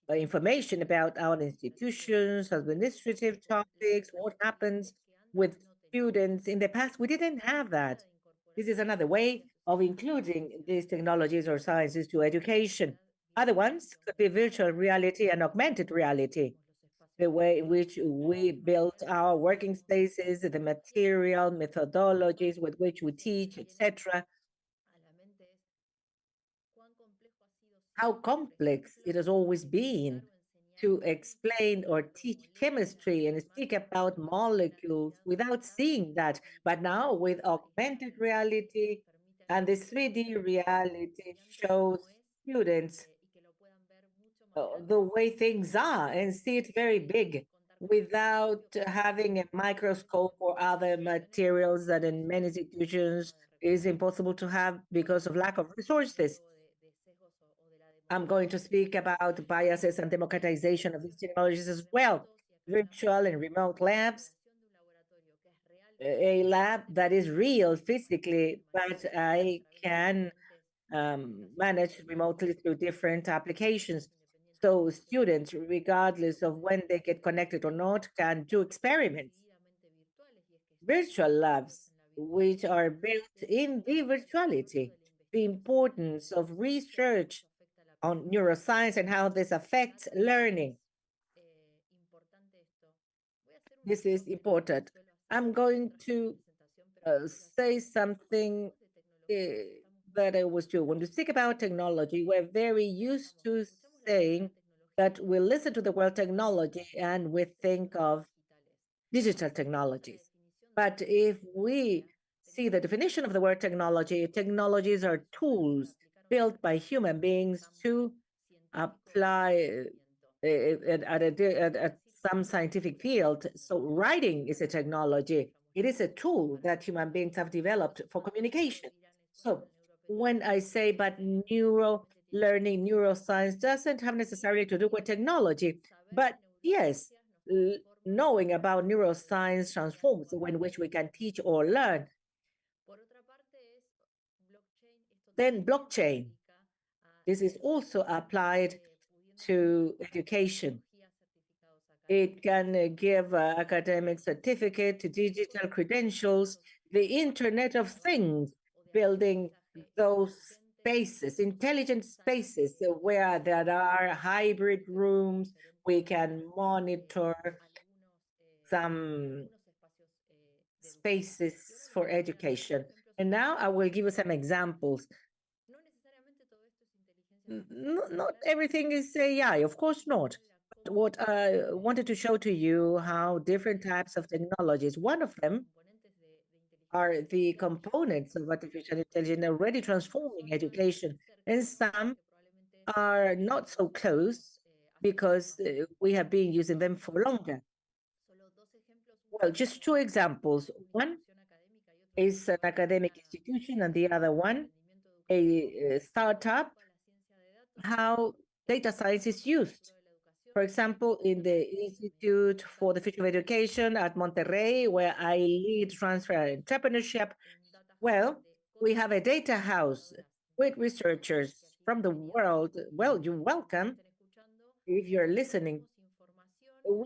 information about our institutions, administrative topics, what happens with students. In the past, we didn't have that. This is another way of including these technologies or sciences to education. Other ones could be virtual reality and augmented reality, the way in which we built our working spaces, the material, methodologies with which we teach, etc. How complex it has always been to explain or teach chemistry and speak about molecules without seeing that. But now with augmented reality and this 3D reality shows students the way things are and see it very big without having a microscope or other materials that in many institutions is impossible to have because of lack of resources. I'm going to speak about biases and democratization of these technologies as well. Virtual and remote labs, a lab that is real physically, but I can manage remotely through different applications. So students, regardless of when they get connected or not, can do experiments. Virtual labs, which are built in the virtuality, the importance of research on neuroscience and how this affects learning. This is important. I'm going to say something that I was doing. When we speak about technology, we're very used to saying that we listen to the word technology and we think of digital technologies. But if we see the definition of the word technology, technologies are tools built by human beings to apply at some scientific field. So writing is a technology. It is a tool that human beings have developed for communication. So when I say, but neuro learning, neuroscience doesn't have necessarily to do with technology, but yes, knowing about neuroscience transforms the way in which we can teach or learn. Then blockchain. This is also applied to education. It can give academic certificate, digital credentials, the Internet of Things, building those spaces, intelligent spaces where there are hybrid rooms. We can monitor some spaces for education. And now I will give you some examples. not everything is AI, of course not. But what I wanted to show to you how different types of technologies, one of them are the components of artificial intelligence already transforming education, and some are not so close because we have been using them for longer. Well, just two examples. One is an academic institution, and the other one, a startup, how data science is used. For example, in the Institute for the Future of Education at Monterrey, where I lead transfer entrepreneurship, well, we have a data house with researchers from the world. Well, you're welcome if you're listening.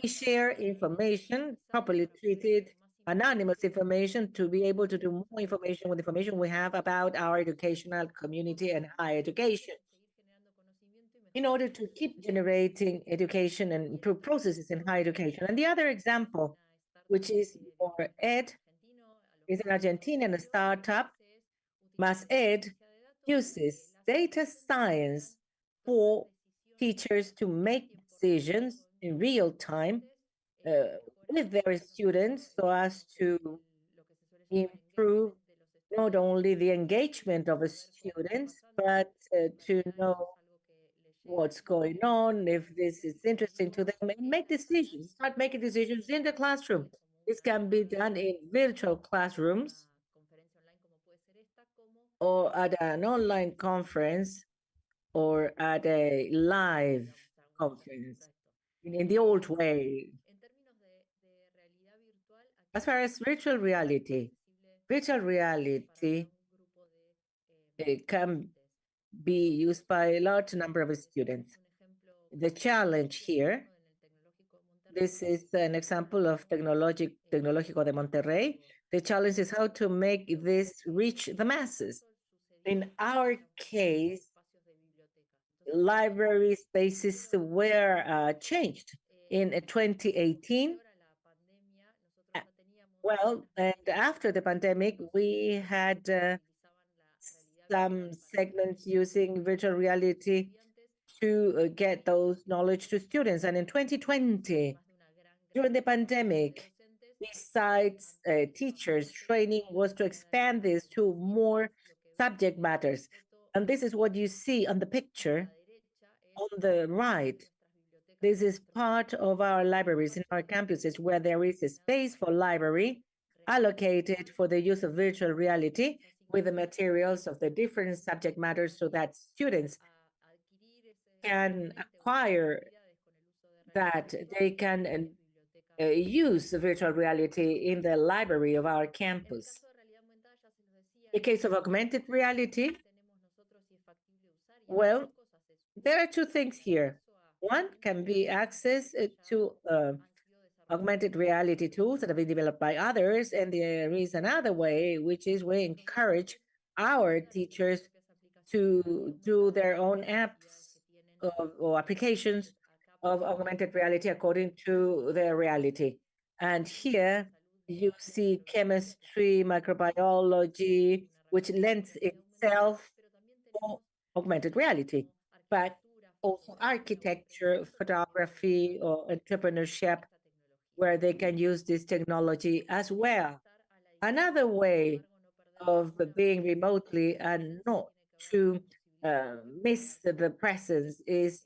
We share information, properly treated, anonymous information, to be able to do more information with information we have about our educational community and higher education, in order to keep generating education and improve processes in higher education. And the other example, which is for Ed, is an Argentinian startup. Más Ed uses data science for teachers to make decisions in real time with their students, so as to improve not only the engagement of the students, but to know what's going on, if this is interesting to them, and make decisions, start making decisions in the classroom. This can be done in virtual classrooms or at an online conference or at a live conference in the old way. As far as virtual reality can be used by a large number of students. The challenge here, this is an example of Tecnológico de Monterrey. The challenge is how to make this reach the masses. In our case, library spaces were changed in 2018. Well, and after the pandemic, we had some segments using virtual reality to get those knowledge to students. And in 2020, during the pandemic, besides teachers training, was to expand this to more subject matters. And this is what you see on the picture on the right. This is part of our libraries in our campuses, where there is a space for library allocated for the use of virtual reality with the materials of the different subject matters, so that students can acquire that, they can use virtual reality in the library of our campus. In the case of augmented reality, well, there are two things here. One can be access to augmented reality tools that have been developed by others, and there is another way, which is we encourage our teachers to do their own apps or applications of augmented reality according to their reality. And here you see chemistry, microbiology, which lends itself for augmented reality, but also architecture, photography, or entrepreneurship, where they can use this technology as well. Another way of being remotely and not to miss the presence is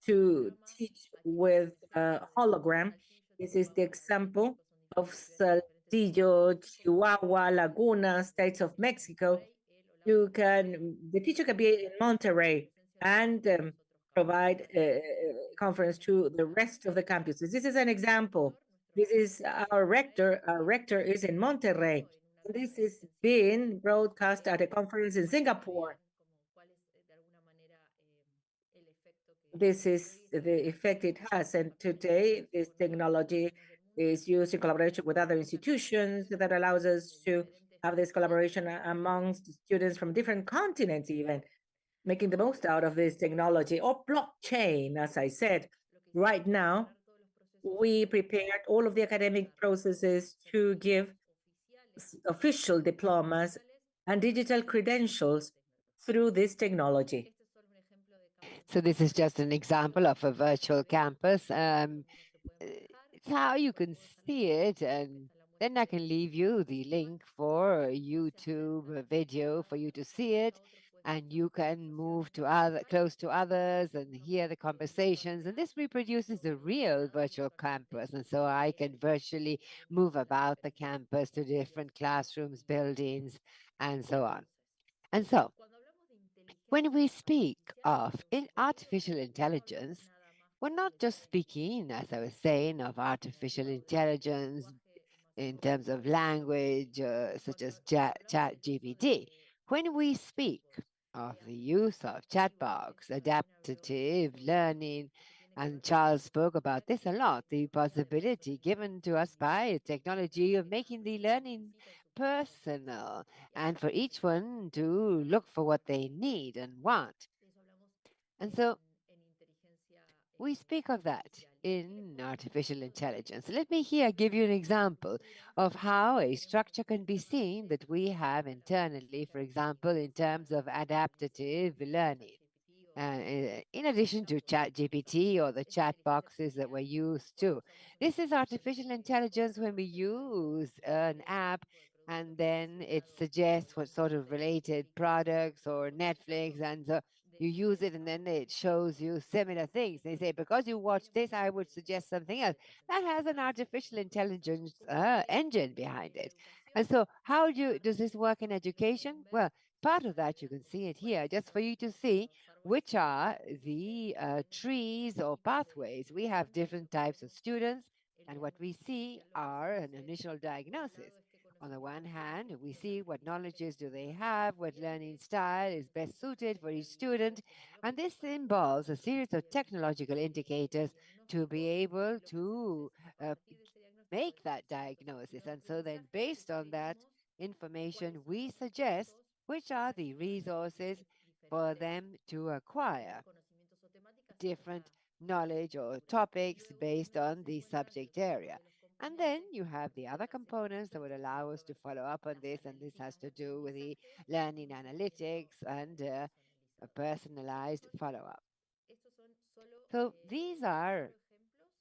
to teach with a hologram. This is the example of Saltillo, Chihuahua, Laguna, states of Mexico. The teacher can be in Monterrey and provide a conference to the rest of the campuses. This is an example. This is our rector. Our rector is in Monterrey. This is being broadcast at a conference in Singapore. This is the effect it has. And today, this technology is used in collaboration with other institutions that allows us to have this collaboration amongst students from different continents, even making the most out of this technology. Or blockchain, as I said. Right now, we prepared all of the academic processes to give official diplomas and digital credentials through this technology.
So this is just an example of a virtual campus. It's how you can see it, and then I can leave you the link for YouTube video for you to see it, and you can move to close to others and hear the conversations. And this reproduces the real virtual campus, and so I can virtually move about the campus to different classrooms, buildings, and so on. And so, when we speak of artificial intelligence, we're not just speaking, as I was saying, of artificial intelligence in terms of language, such as ChatGPT. When we speak of the use of chatbots, adaptive learning, and Charles spoke about this a lot, the possibility given to us by technology of making the learning personal and for each one to look for what they need and want. And so we speak of that in artificial intelligence. Let me here give you an example of how a structure can be seen that we have internally, for example, in terms of adaptive learning. In addition to ChatGPT or the chat boxes that we're used to. This is artificial intelligence when we use an app and then it suggests what sort of related products or Netflix, and so you use it and then it shows you similar things. They say, because you watch this, I would suggest something else. That has an artificial intelligence engine behind it. And so how does this work in education? Well, part of that, you can see it here, just for you to see which are the trees or pathways. We have different types of students, and what we see are an initial diagnosis. On the one hand, we see what knowledges do they have, what learning style is best suited for each student, and this involves a series of technological indicators to be able to make that diagnosis. And so then based on that information, we suggest which are the resources for them to acquire different knowledge or topics based on the subject area. And then you have the other components that would allow us to follow up on this, and this has to do with the learning analytics and a personalized follow-up. So these are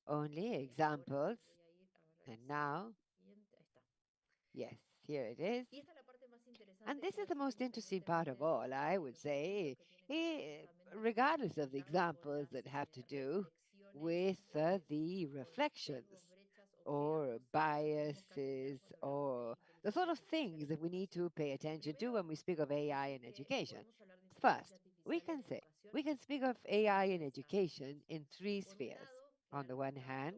only examples, and now, yes, here it is. And this is the most interesting part of all, I would say, regardless of the examples that have to do with the reflections or biases or the sort of things that we need to pay attention to when we speak of AI in education. First, we can speak of AI in education in three spheres. On the one hand,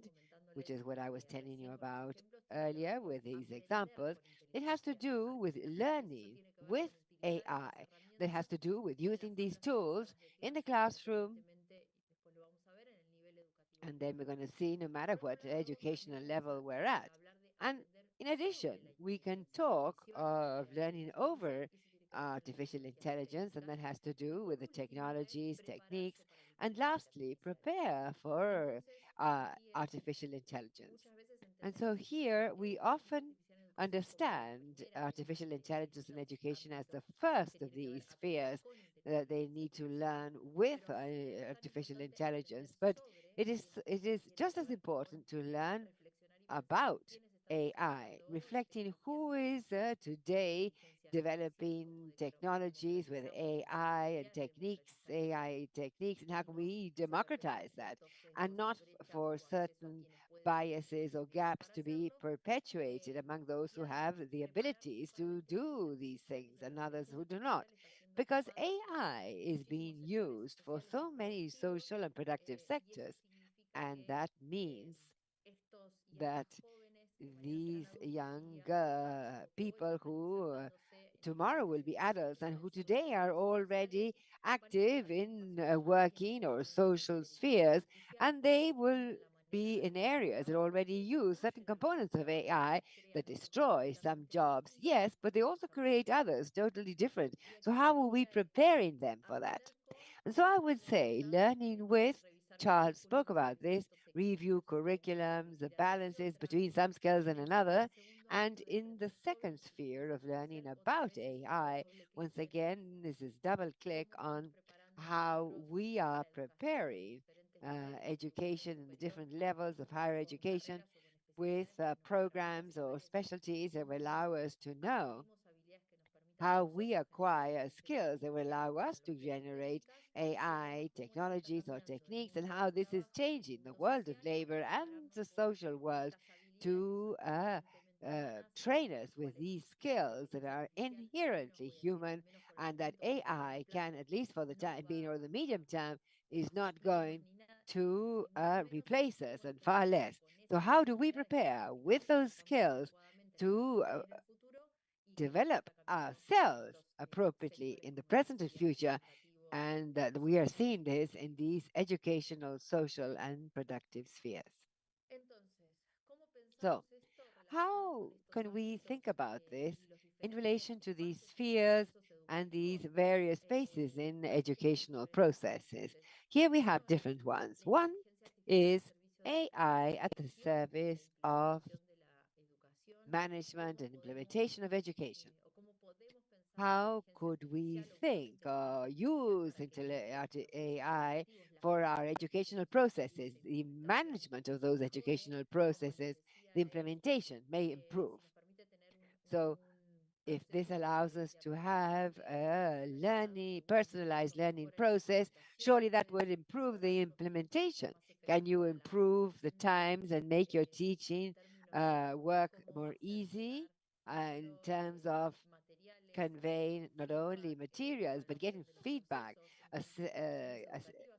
which is what I was telling you about earlier with these examples, it has to do with learning with AI. That has to do with using these tools in the classroom. And then we're going to see no matter what educational level we're at. And in addition, we can talk of learning over artificial intelligence, and that has to do with the technologies, techniques, and lastly, prepare for artificial intelligence. And so here we often understand artificial intelligence in education as the first of these spheres that they need to learn with artificial intelligence. But it is just as important to learn about AI, reflecting who is today developing technologies with AI techniques, and how can we democratize that, and not for certain biases or gaps to be perpetuated among those who have the abilities to do these things and others who do not. Because AI is being used for so many social and productive sectors, and that means that these young people who tomorrow will be adults and who today are already active in working or social spheres, and they will be in areas that already use certain components of AI that destroy some jobs, yes, but they also create others totally different. So how are we preparing them for that? And so I would say learning with, Charles spoke about this, review curriculums, the balances between some skills and another. And in the second sphere of learning about AI, once again, this is double click on how we are preparing education in the different levels of higher education with programs or specialties that will allow us to know how we acquire skills that will allow us to generate AI technologies or techniques, and how this is changing the world of labor and the social world to train us with these skills that are inherently human, and that AI can, at least for the time being or the medium term, is not going to replace us, and far less. So how do we prepare with those skills to develop ourselves appropriately in the present and future? And that we are seeing this in these educational, social, and productive spheres. So, how can we think about this in relation to these spheres and these various spaces in educational processes? Here we have different ones. One is AI at the service of management and implementation of education. How could we think or use AI for our educational processes? The management of those educational processes, the implementation may improve. So if this allows us to have a personalized learning process, surely that would improve the implementation. Can you improve the times and make your teaching work more easy in terms of conveying not only materials, but getting feedback,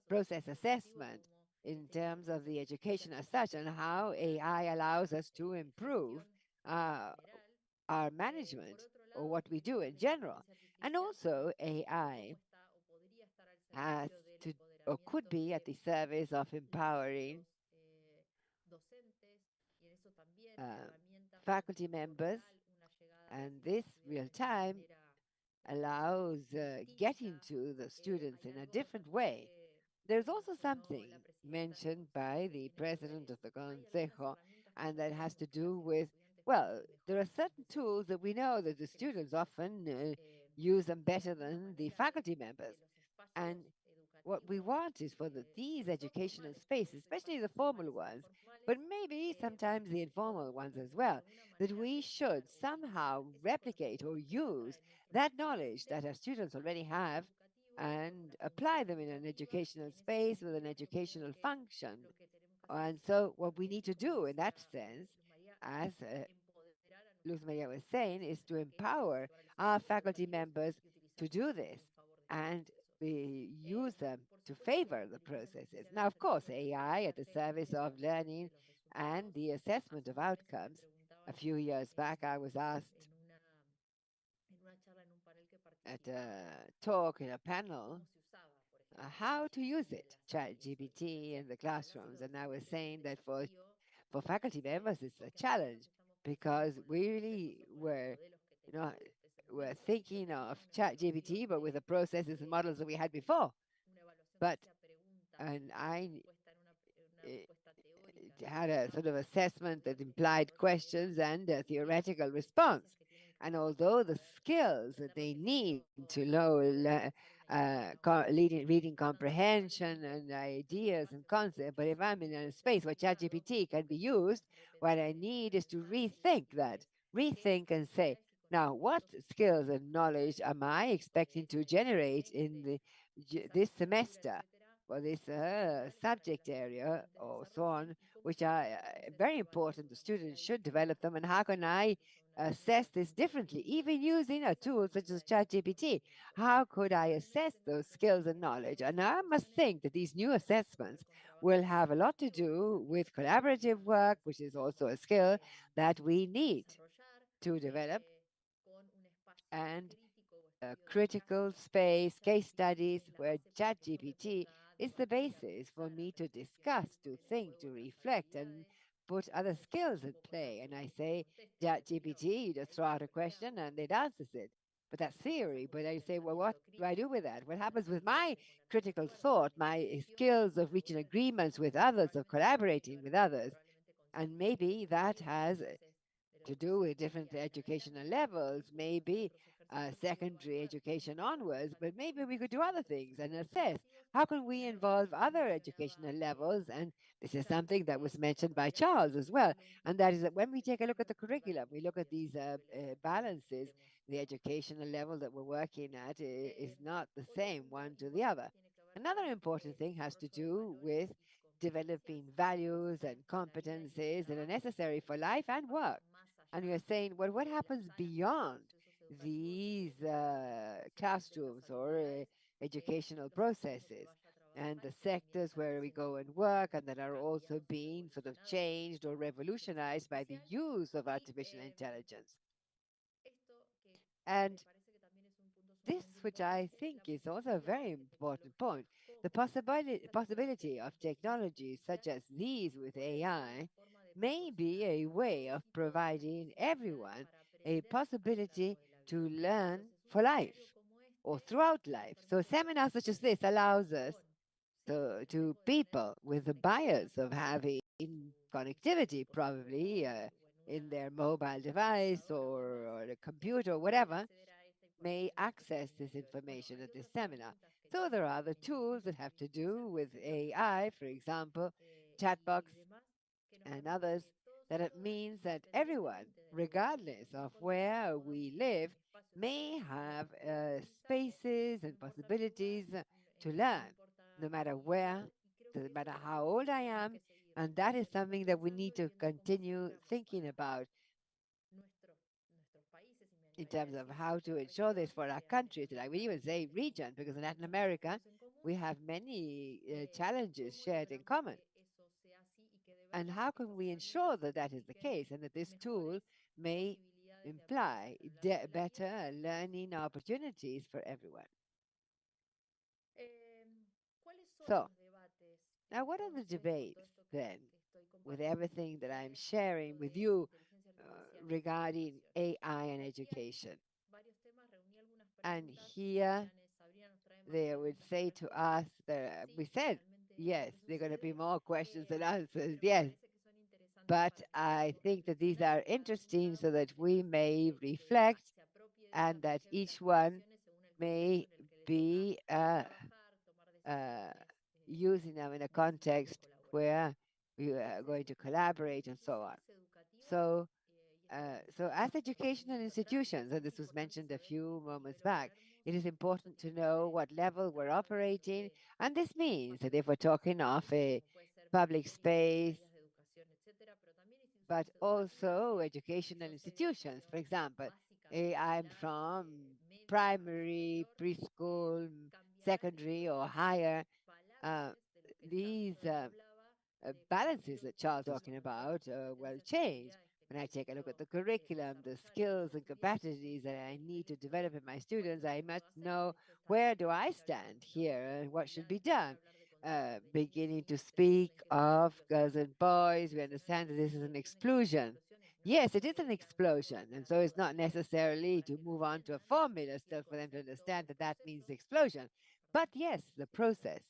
process assessment in terms of the education as such, and how AI allows us to improve our management or what we do in general. And also AI has to or could be at the service of empowering faculty members, and this real time allows getting to the students in a different way. There's also something mentioned by the president of the Consejo, and that has to do with, well, there are certain tools that we know that the students often use them better than the faculty members. And what we want is for these educational spaces, especially the formal ones, but maybe sometimes the informal ones as well, that we should somehow replicate or use that knowledge that our students already have and apply them in an educational space with an educational function. And so what we need to do in that sense, as Luz Maria was saying, is to empower our faculty members to do this, and we use them to favor the processes. Now, of course, AI at the service of learning and the assessment of outcomes. A few years back, I was asked at a talk in a panel how to use it, ChatGPT in the classrooms. And I was saying that for faculty members, it's a challenge, because we really were thinking of ChatGPT, but with the processes and models that we had before. But, and I had a sort of assessment that implied questions and a theoretical response. And although the skills that they need to know reading comprehension and ideas and concepts, but if I'm in a space where ChatGPT can be used, what I need is to rethink and say, now, what skills and knowledge am I expecting to generate in this semester for this subject area or so on, which are very important. The students should develop them. And how can I assess this differently, even using a tool such as ChatGPT? How could I assess those skills and knowledge? And I must think that these new assessments will have a lot to do with collaborative work, which is also a skill that we need to develop, and critical space, case studies where ChatGPT is the basis for me to discuss, to think, to reflect, and put other skills at play. And I say, ChatGPT, you just throw out a question and it answers it. But that's theory. But I say, well, what do I do with that? What happens with my critical thought, my skills of reaching agreements with others, of collaborating with others? And maybe that has to do with different educational levels. Maybe secondary education onwards, but maybe we could do other things and assess how can we involve other educational levels. And this is something that was mentioned by Charles as well. And that is that when we take a look at the curriculum, we look at these balances, the educational level that we're working at is not the same one to the other. Another important thing has to do with developing values and competencies that are necessary for life and work. And we are saying, well, what happens beyond these classrooms or educational processes and the sectors where we go and work and that are also being sort of changed or revolutionized by the use of artificial intelligence? And this, which I think is also a very important point, the possibility of technologies such as these with AI may be a way of providing everyone a possibility to learn for life or throughout life. So seminars such as this allows us to people with the bias of having connectivity probably in their mobile device or a computer or whatever, may access this information at this seminar. So there are other tools that have to do with AI, for example, chatbots and others, that it means that everyone, regardless of where we live, may have spaces and possibilities to learn, no matter where, no matter how old I am. And that is something that we need to continue thinking about in terms of how to ensure this for our countries. Like we even say region, because in Latin America, we have many challenges shared in common. And how can we ensure that that is the case and that this tool may imply better learning opportunities for everyone? So, now what are the debates then with everything that I'm sharing with you regarding AI and education? And here they would say to us that we said, yes, there are going to be more questions than answers, yes. But I think that these are interesting so that we may reflect and that each one may be using them in a context where we are going to collaborate and so on. So, so as educational institutions, and this was mentioned a few moments back, it is important to know what level we're operating. And this means that if we're talking of a public space, but also educational institutions. For example, I'm from primary, preschool, secondary, or higher. These balances that Charles talking about will change. When I take a look at the curriculum, the skills and capacities that I need to develop in my students, I must know where do I stand here and what should be done. Beginning to speak of girls and boys, we understand that this is an explosion. Yes, it is an explosion, and so it's not necessarily to move on to a formula still for them to understand that that means explosion. But yes, the process.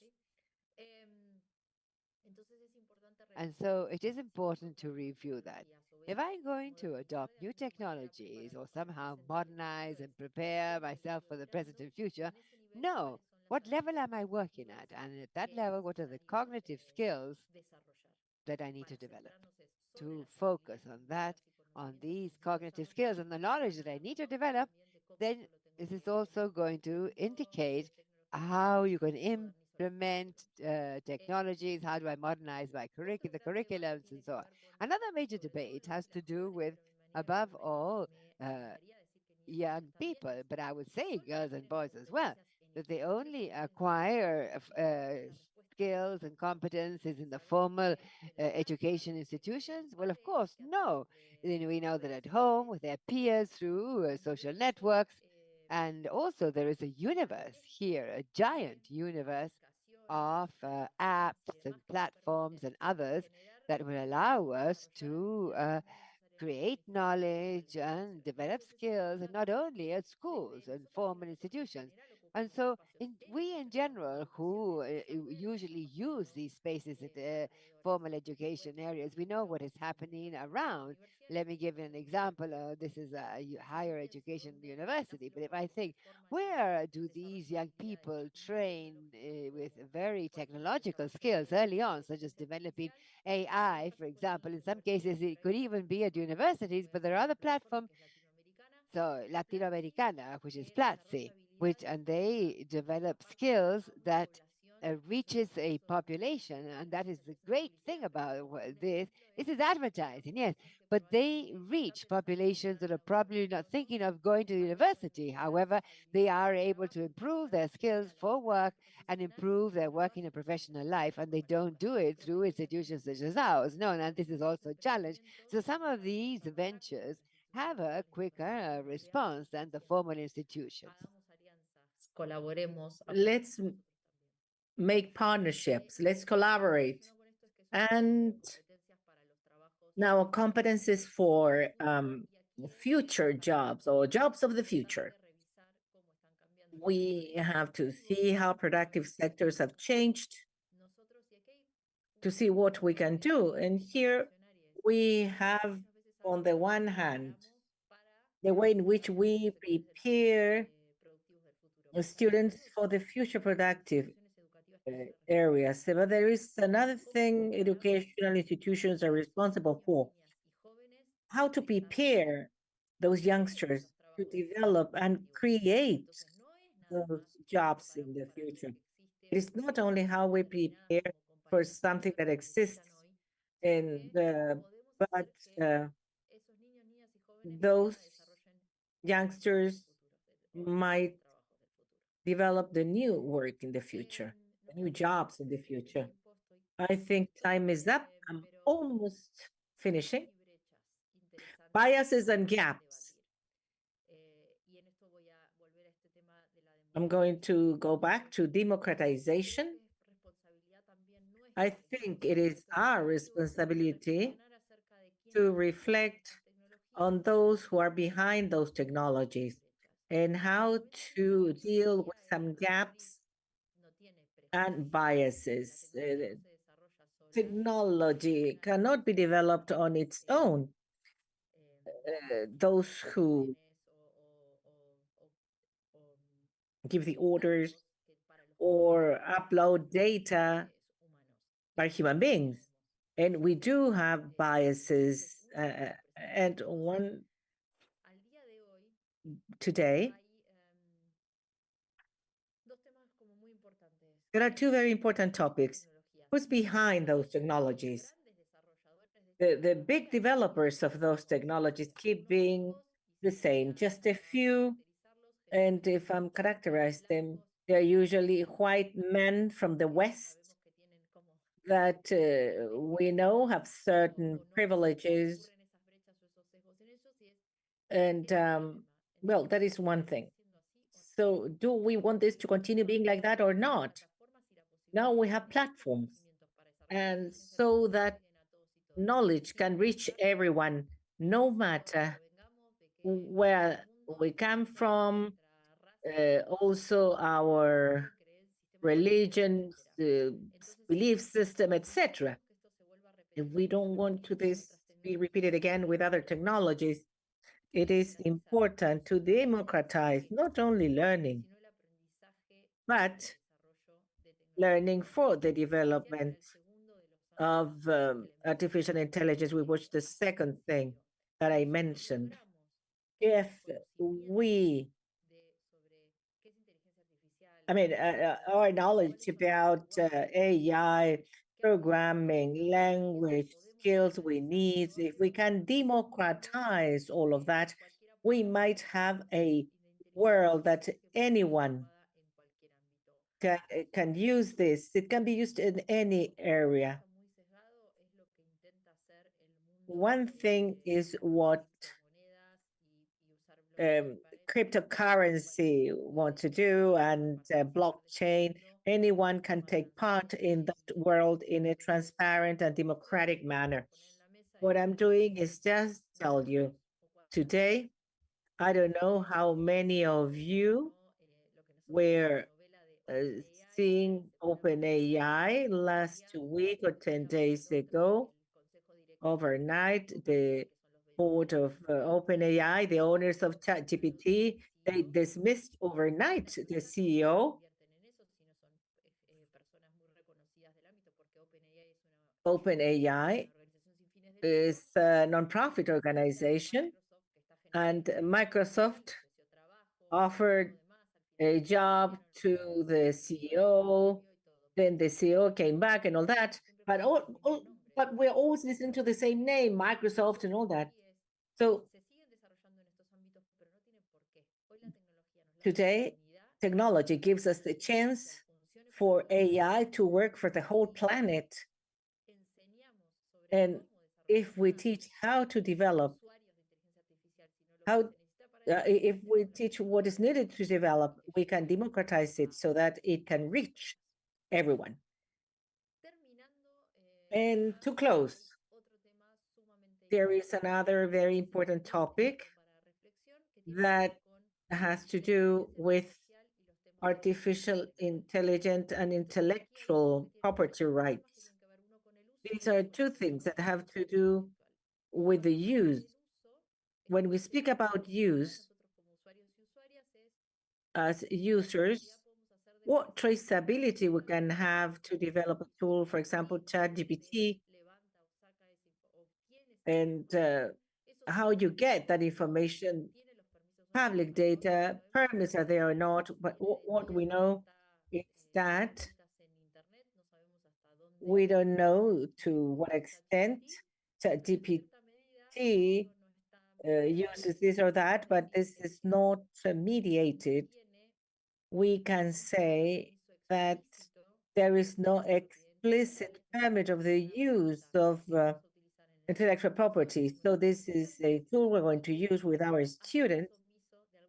And so it is important to review that. If I'm going to adopt new technologies or somehow modernize and prepare myself for the present and future, no, what level am I working at? And at that level, what are the cognitive skills that I need to develop? To focus on that, on these cognitive skills and the knowledge that I need to develop, then this is also going to indicate how you can implement technologies, how do I modernize my the curriculums and so on. Another major debate has to do with, above all, young people, but I would say girls and boys as well, that they only acquire skills and competences in the formal education institutions? Well, of course, no. Then we know that at home with their peers through social networks, and also there is a universe here, a giant universe of apps and platforms and others that will allow us to create knowledge and develop skills, and not only at schools and formal institutions, And so we in general who usually use these spaces at formal education areas, we know what is happening around. Let me give you an example. This is a higher education university, but if I think, where do these young people train with very technological skills early on, such as developing AI, for example? In some cases, it could even be at universities, but there are other platforms. So Latinoamericana, which is Platzi, and they develop skills that reaches a population, and that is the great thing about this. This is advertising, yes, but they reach populations that are probably not thinking of going to university. However, they are able to improve their skills for work and improve their working and professional life, and they don't do it through institutions such as ours. No, and this is also a challenge. So some of these ventures have a quicker response than the formal institutions.
Let's make partnerships, let's collaborate. And now competencies for future jobs or jobs of the future. We have to see how productive sectors have changed to see what we can do. And here we have, on the one hand, the way in which we prepare students for the future productive areas. But there is another thing educational institutions are responsible for: how to prepare those youngsters to develop and create those jobs in the future. It is not only how we prepare for something that exists but those youngsters might develop the new work in the future, the new jobs in the future. I think time is up. I'm almost finishing. Biases and gaps. I'm going to go back to democratization. I think it is our responsibility to reflect on those who are behind those technologies and how to deal with some gaps and biases. Technology cannot be developed on its own. Those who give the orders or upload data are human beings. And we do have biases. And one today, there are two very important topics. Who's behind those technologies? The big developers of those technologies keep being the same, just a few. And if I'm characterize them, they're usually white men from the West that we know have certain privileges. And well, that is one thing. So do we want this to continue being like that or not? Now we have platforms, and so that knowledge can reach everyone, no matter where we come from, also our religion, belief system, etc. If we don't want to this be repeated again with other technologies, it is important to democratize not only learning, but learning for the development of artificial intelligence. We watched the second thing that I mentioned. If we, our knowledge about AI, programming, language, skills we need, if we can democratize all of that, we might have a world that anyone can use this. It can be used in any area. One thing is what cryptocurrency want to do, and blockchain. Anyone can take part in that world in a transparent and democratic manner. What I'm doing is just tell you today, I don't know how many of you we're seeing OpenAI last week or 10 days ago. Overnight, the board of OpenAI, the owners of ChatGPT, they dismissed overnight the CEO. OpenAI is a nonprofit organization, and Microsoft offered a job to the CEO. Then the CEO came back and all that, but but we're always listening to the same name, Microsoft and all that. So today, technology gives us the chance for AI to work for the whole planet. And if we teach how to develop, if we teach what is needed to develop, we can democratize it so that it can reach everyone. And to close, there is another very important topic that has to do with artificial intelligence and intellectual property rights. These are two things that have to do with the use. When we speak about use, as users, what traceability we can have to develop a tool, for example, ChatGPT, and how you get that information, public data, permits are there or not, but what we know is that we don't know to what extent ChatGPT uses this or that, but this is not mediated. We can say that there is no explicit permit of the use of intellectual property. So this is a tool we're going to use with our students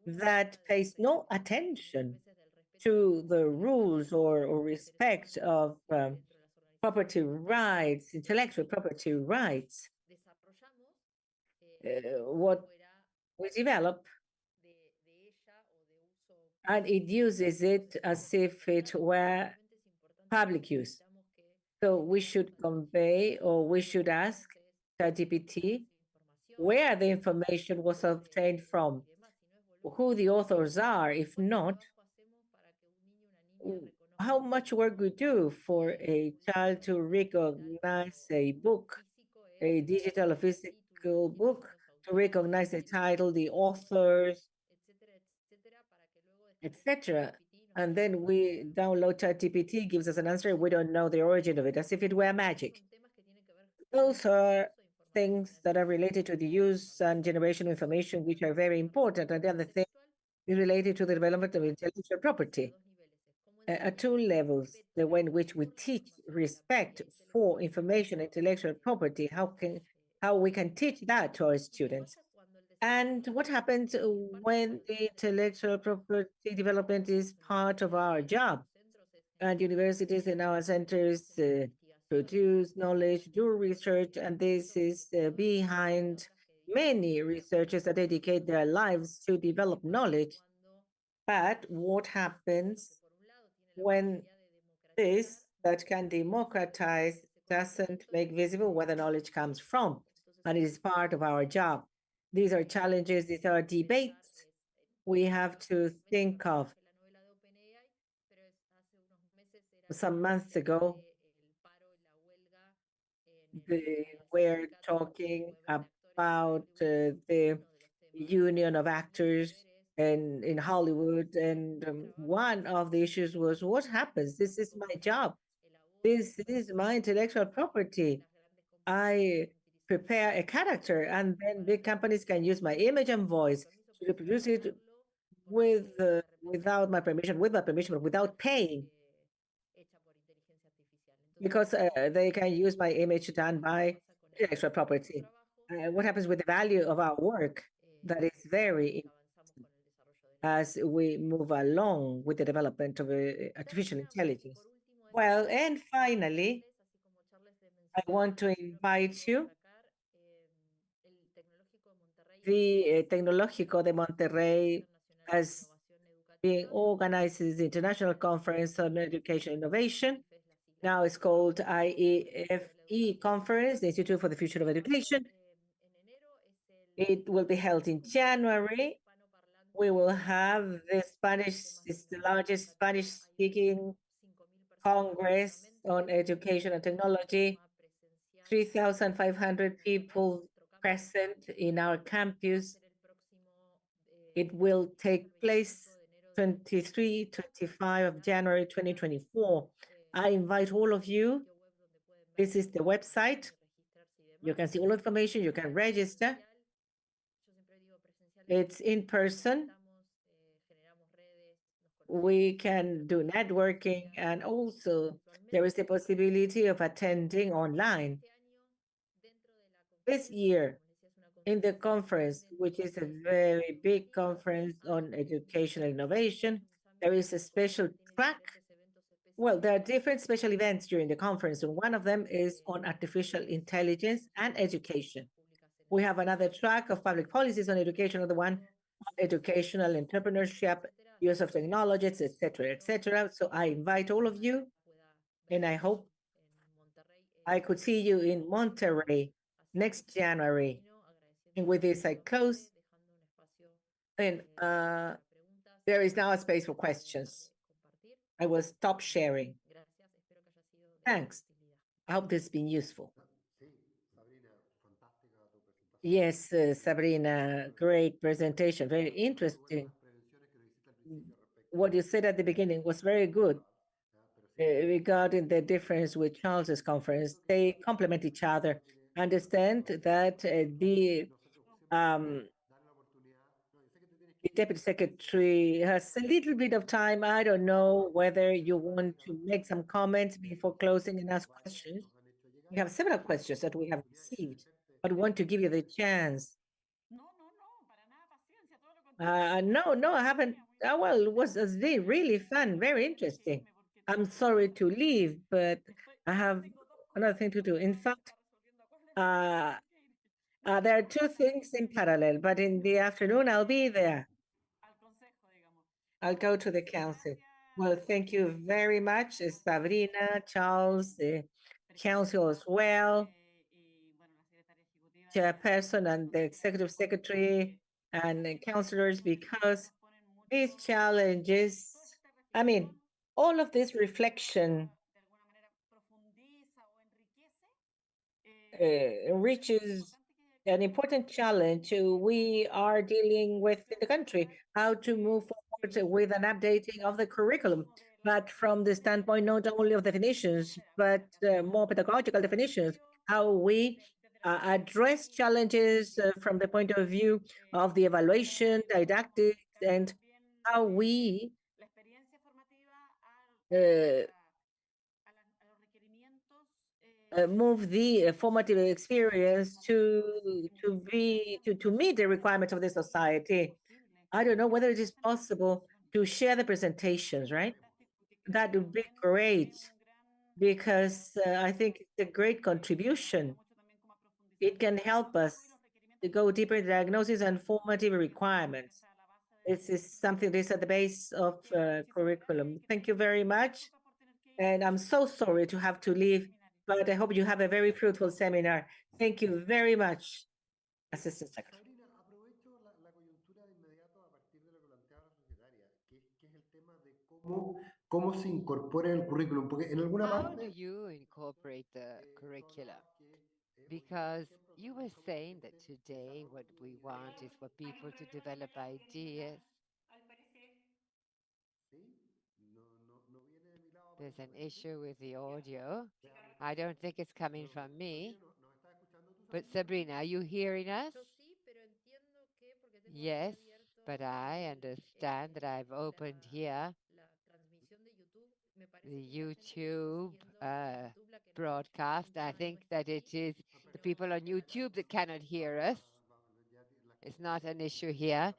that pays no attention to the rules or respect of property rights, intellectual property rights. What we develop, and it uses it as if it were public use. So we should convey, or we should ask ChatGPT where the information was obtained from, who the authors are. If not, how much work we do for a child to recognize a book, a digital or physical book, to recognize the title, the authors, etc. And then we download ChatGPT, gives us an answer. We don't know the origin of it, as if it were magic. Those are things that are related to the use and generation of information, which are very important. And the other thing is related to the development of intellectual property. At two levels, the way in which we teach respect for information, intellectual property, how we can teach that to our students. And what happens when the intellectual property development is part of our job? And universities and our centers produce knowledge, do research, and this is behind many researchers that dedicate their lives to develop knowledge. But what happens when this that can democratize doesn't make visible where the knowledge comes from, and it is part of our job? These are challenges, these are debates we have to think of. Some months ago, we're talking about the union of actors in Hollywood, and one of the issues was what happens? This is my job. This is my intellectual property. I prepare a character, and then big companies can use my image and voice to reproduce it without my permission, with my permission, but without paying, because they can use my image done by intellectual property. What happens with the value of our work? That is very important as we move along with the development of artificial intelligence. Well, and finally, I want to invite you. The Tecnológico de Monterrey has being organized is the International Conference on Education Innovation. Now it's called IEFE Conference, the Institute for the Future of Education. It will be held in January. We will have it's the largest Spanish-speaking Congress on Education and Technology. 3,500 people present in our campus. It will take place 23, 25 of January 2024. I invite all of you. This is the website. You can see all information. You can register. It's in person. We can do networking, and also there is the possibility of attending online. This year, in the conference, which is a very big conference on educational innovation, there is a special track. Well, there are different special events during the conference, and one of them is on artificial intelligence and education. We have another track of public policies on education, another one on educational entrepreneurship, use of technologies, etc., etc. So I invite all of you, and I hope I could see you in Monterrey next January. And with this, I close. And there is now a space for questions. I will stop sharing. Thanks. I hope this has been useful. Yes, Sabrina, great presentation, very interesting. What you said at the beginning was very good regarding the difference with Charles's conference. They complement each other. Understand that the Deputy Secretary has a little bit of time. I don't know whether you want to make some comments before closing and ask questions. We have several questions that we have received, but we want to give you the chance. No, I haven't. Well, it was really fun, very interesting. I'm sorry to leave, but I have another thing to do. In fact, there are two things in parallel, but in the afternoon, I'll be there. I'll go to the council. Well, thank you very much, Sabrina, Charles, the council as well, chairperson and the executive secretary and the councilors, because these challenges, I mean, all of this reflection reaches an important challenge we are dealing with in the country, how to move forward with an updating of the curriculum, but from the standpoint not only of definitions, but more pedagogical definitions, how we address challenges from the point of view of the evaluation, didactics, and how we move the formative experience to meet the requirements of the society. I don't know whether it is possible to share the presentations, right? That would be great, because I think it's a great contribution. It can help us to go deeper in diagnosis and formative requirements. This is something that is at the base of curriculum. Thank you very much. And I'm so sorry to have to leave, but I hope you have a very fruitful seminar. Thank you very much, Assistant Secretary.
¿Cómo se incorpora el currículum? Porque en alguna
How
parte...
do you incorporate the curriculum? Because you were saying that today what we want is for people to develop ideas. There's an issue with the audio. I don't think it's coming from me. But Sabrina, are you hearing us? Yes, but I understand that I've opened here the YouTube broadcast. I think that it is the people on YouTube that cannot hear us. It's not an issue here.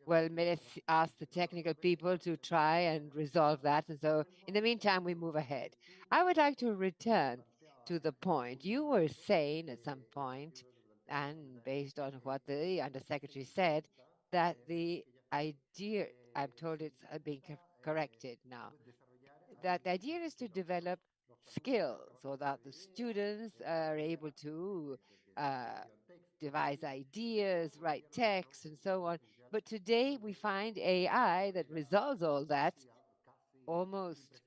Well, let's ask the technical people to try and resolve that. And so in the meantime, we move ahead. I would like to return to the point. You were saying at some point, and based on what the Undersecretary said, that the I'm told it's being corrected now. That the idea is to develop skills so that the students are able to devise ideas, write text, and so on. But today we find AI that resolves all that almost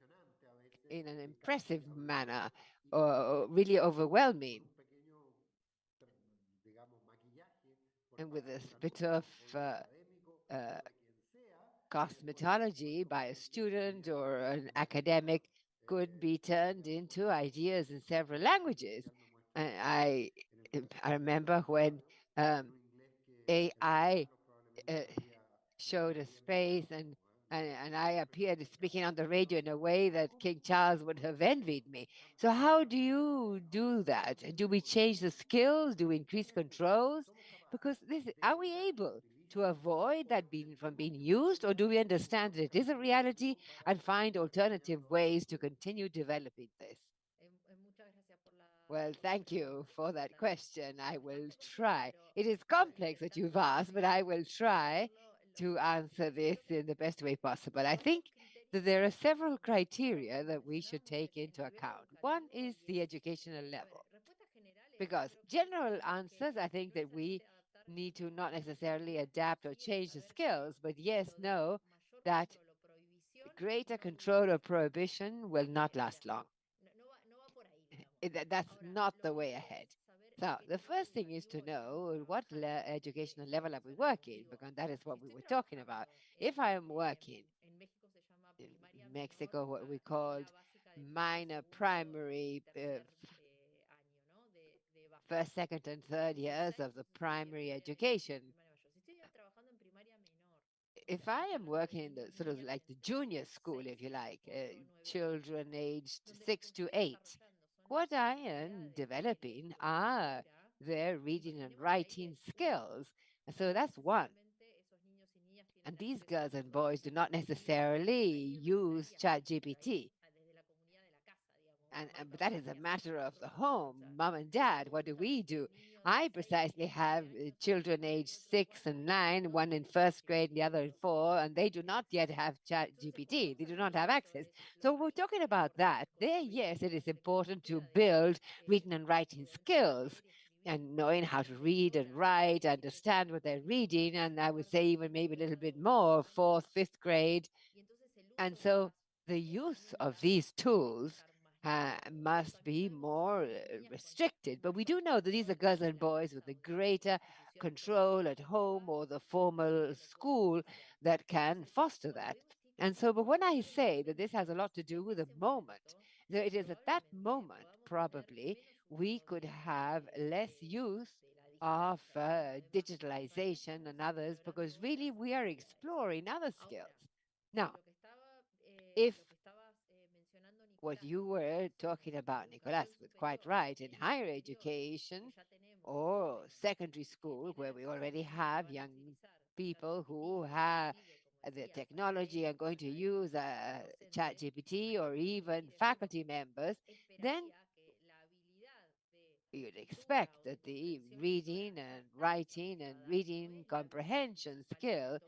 in an impressive manner, really overwhelming. And with a bit of cosmetology by a student or an academic could be turned into ideas in several languages. And I remember when AI showed a space and I appeared speaking on the radio in a way that King Charles would have envied me. So how do you do that? Do we change the skills? Do we increase controls? Because are we able to avoid that from being used, or do we understand that it is a reality and find alternative ways to continue developing this? Well, thank you for that question. I will try. It is complex that you've asked, but I will try to answer this in the best way possible. I think that there are several criteria that we should take into account. One is the educational level, because general answers, I think that we need to not necessarily adapt or change the skills, but yes, know that greater control or prohibition will not last long. That's not the way ahead. So the first thing is to know what educational level are we working, because that is what we were talking about. If I am working in Mexico, what we called minor primary, first, second, and third years of the primary education. If I am working in the sort of like the junior school, if you like, children aged 6 to 8, what I am developing are their reading and writing skills. And so that's one. And these girls and boys do not necessarily use ChatGPT. But that is a matter of the home, mom and dad. What do we do? I precisely have children aged 6 and 9, one in first grade, the other in 4, and they do not yet have ChatGPT. They do not have access. So we're talking about that. There, yes, it is important to build reading and writing skills and knowing how to read and write, understand what they're reading, and I would say even maybe a little bit more, 4th, 5th grade. And so the use of these tools must be more restricted. But we do know that these are girls and boys with a greater control at home or the formal school that can foster that. And so, but when I say that this has a lot to do with the moment, that it is at that moment, probably, we could have less use of digitalization and others, because really we are exploring other skills. Now, if what you were talking about, Nicolas, was quite right, in higher education or secondary school, where we already have young people who have the technology and going to use ChatGPT, or even faculty members, then you'd expect that the reading and writing and reading comprehension skill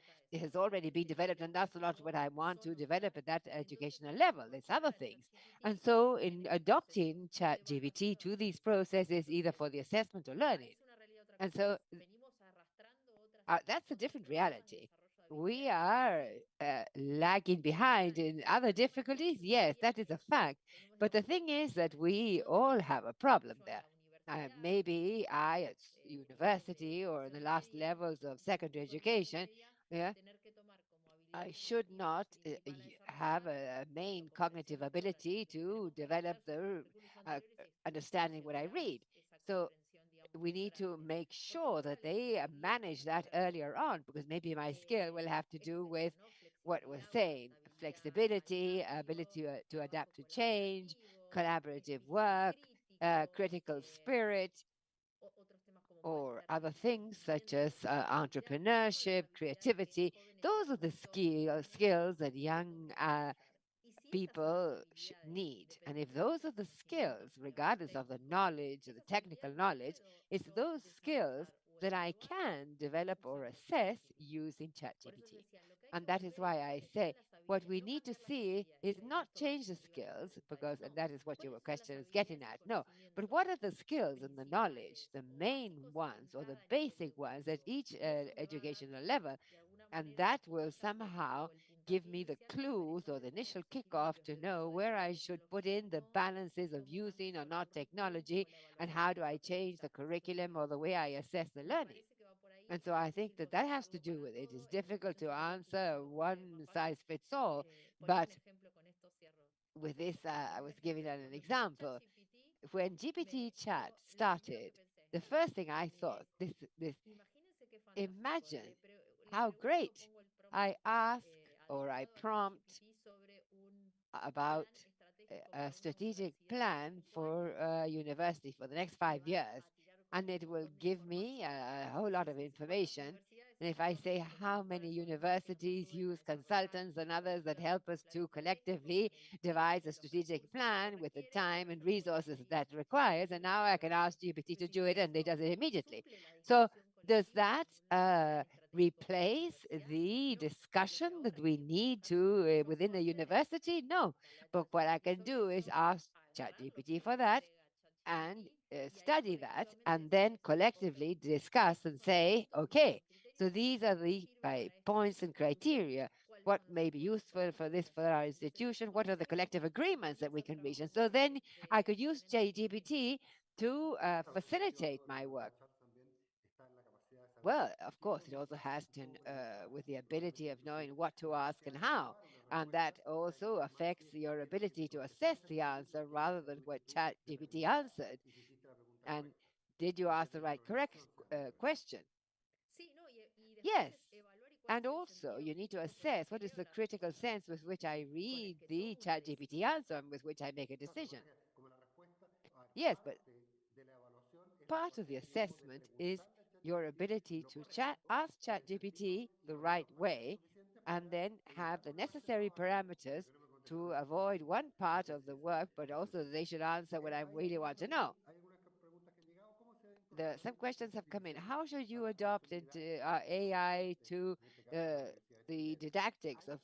has already been developed, and that's not what I want to develop at that educational level. It's other things. And so in adopting ChatGPT to these processes, either for the assessment or learning, and so that's a different reality. We are lagging behind in other difficulties. Yes, that is a fact. But the thing is that we all have a problem there. Maybe I, at university or in the last levels of secondary education, yeah, I should not have a main cognitive ability to develop the understanding what I read. So we need to make sure that they manage that earlier on, because maybe my skill will have to do with what we're saying: flexibility, ability to adapt to change, collaborative work, critical spirit, or other things such as entrepreneurship, creativity. Those are the skills that young people need. And if those are the skills, regardless of the knowledge, or the technical knowledge, it's those skills that I can develop or assess using ChatGPT. And that is why I say what we need to see is not change the skills, because, and that is what your question is getting at, no, but what are the skills and the knowledge, the main ones or the basic ones at each educational level, and that will somehow give me the clues or the initial kickoff to know where I should put in the balances of using or not technology, and how do I change the curriculum or the way I assess the learning. And so I think that that has to do with it. It's difficult to answer one size fits all, but with this, I was giving an example. When GPT chat started, the first thing I thought, imagine how great. I ask or I prompt about a strategic plan for a university for the next 5 years, and it will give me a whole lot of information. And if I say how many universities use consultants and others that help us to collectively devise a strategic plan with the time and resources that requires, and now I can ask GPT to do it, and it does it immediately. So does that replace the discussion that we need to within the university? No, but what I can do is ask ChatGPT for that and study that, and then collectively discuss and say, okay, so these are the points and criteria. What may be useful for this for our institution? What are the collective agreements that we can reach? And so then I could use ChatGPT to facilitate my work. Well, of course, it also has to, with the ability of knowing what to ask and how. And that also affects your ability to assess the answer rather than what ChatGPT answered. And did you ask the right correct question? Yes. And also, you need to assess what is the critical sense with which I read the ChatGPT answer and with which I make a decision. Yes, but part of the assessment is your ability to ask ChatGPT the right way and then have the necessary parameters to avoid one part of the work, but also they should answer what I really want to know. Some questions have come in. How should you adopt into AI to the didactics of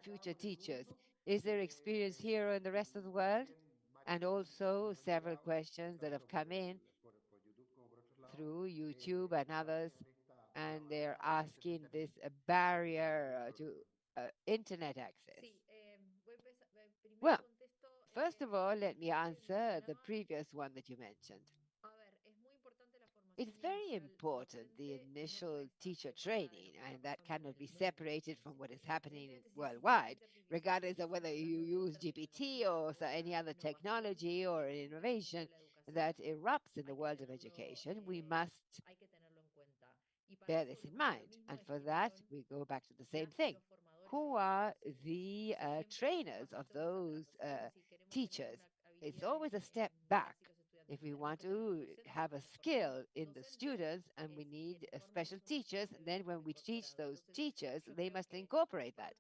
future teachers? Is there experience here or in the rest of the world? And also several questions that have come in through YouTube and others, and they're asking this barrier to internet access. Well, first of all, let me answer the previous one that you mentioned. It's very important, the initial teacher training, and that cannot be separated from what is happening worldwide, regardless of whether you use GPT or any other technology or innovation that erupts in the world of education. We must bear this in mind. And for that, we go back to the same thing. Who are the trainers of those teachers? It's always a step back. If we want to have a skill in the students and we need special teachers, then when we teach those teachers, they must incorporate that.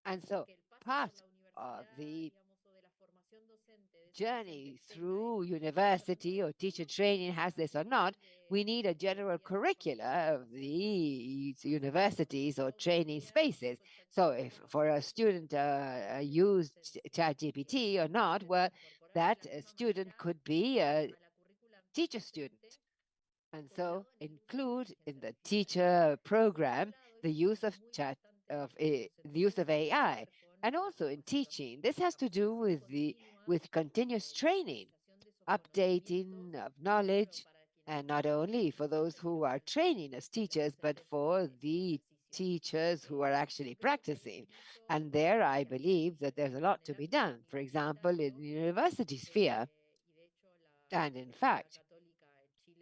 And so part of the journey through university or teacher training, has this or not, we need a general curricula of the universities or training spaces. So if for a student used ChatGPT or not, well, that student could be a teacher student. And so include in the teacher program the use of the use of AI, and also in teaching. This has to do with continuous training, updating of knowledge, and not only for those who are training as teachers, but for the teachers who are actually practicing. And there, I believe that there's a lot to be done. For example, in the university sphere, and in fact,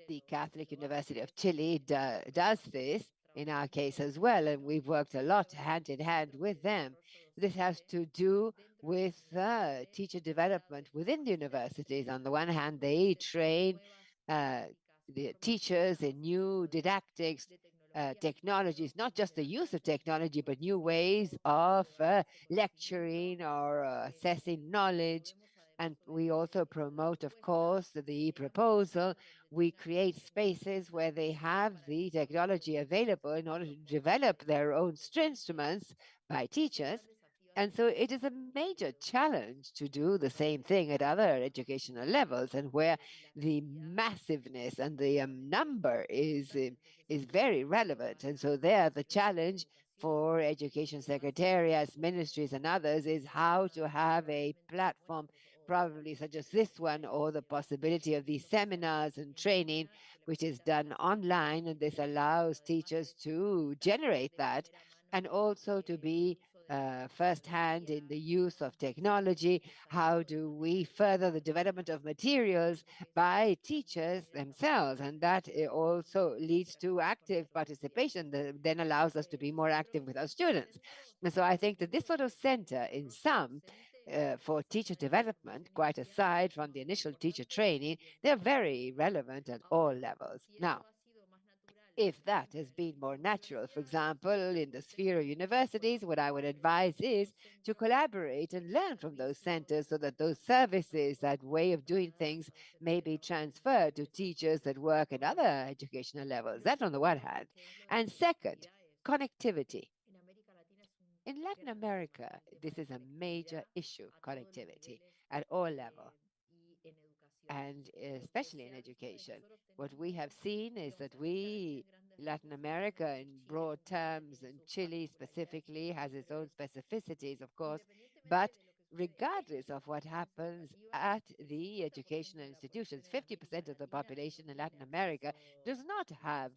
the Catholic University of Chile does this in our case as well, and we've worked a lot hand in hand with them. This has to do with teacher development within the universities. On the one hand, they train the teachers in new didactics, technologies, not just the use of technology, but new ways of lecturing or assessing knowledge. And we also promote, of course, the proposal we create spaces where they have the technology available in order to develop their own instruments by teachers. And so it is a major challenge to do the same thing at other educational levels, and where the massiveness and the number is very relevant. And so there, the challenge for education secretariats, ministries, and others is how to have a platform, probably such as this one, or the possibility of these seminars and training, which is done online, and this allows teachers to generate that and also to be firsthand in the use of technology. How do we further the development of materials by teachers themselves? And that also leads to active participation that then allows us to be more active with our students. And so I think that this sort of center in some for teacher development, quite aside from the initial teacher training, they're very relevant at all levels. Now, if that has been more natural, for example, in the sphere of universities, what I would advise is to collaborate and learn from those centers so that those services, that way of doing things, may be transferred to teachers that work at other educational levels. That on the one hand. And second, connectivity. In Latin America, this is a major issue, connectivity at all levels, and especially in education. What we have seen is that Latin America in broad terms, and Chile specifically, has its own specificities, of course, but regardless of what happens at the educational institutions, 50% of the population in Latin America does not have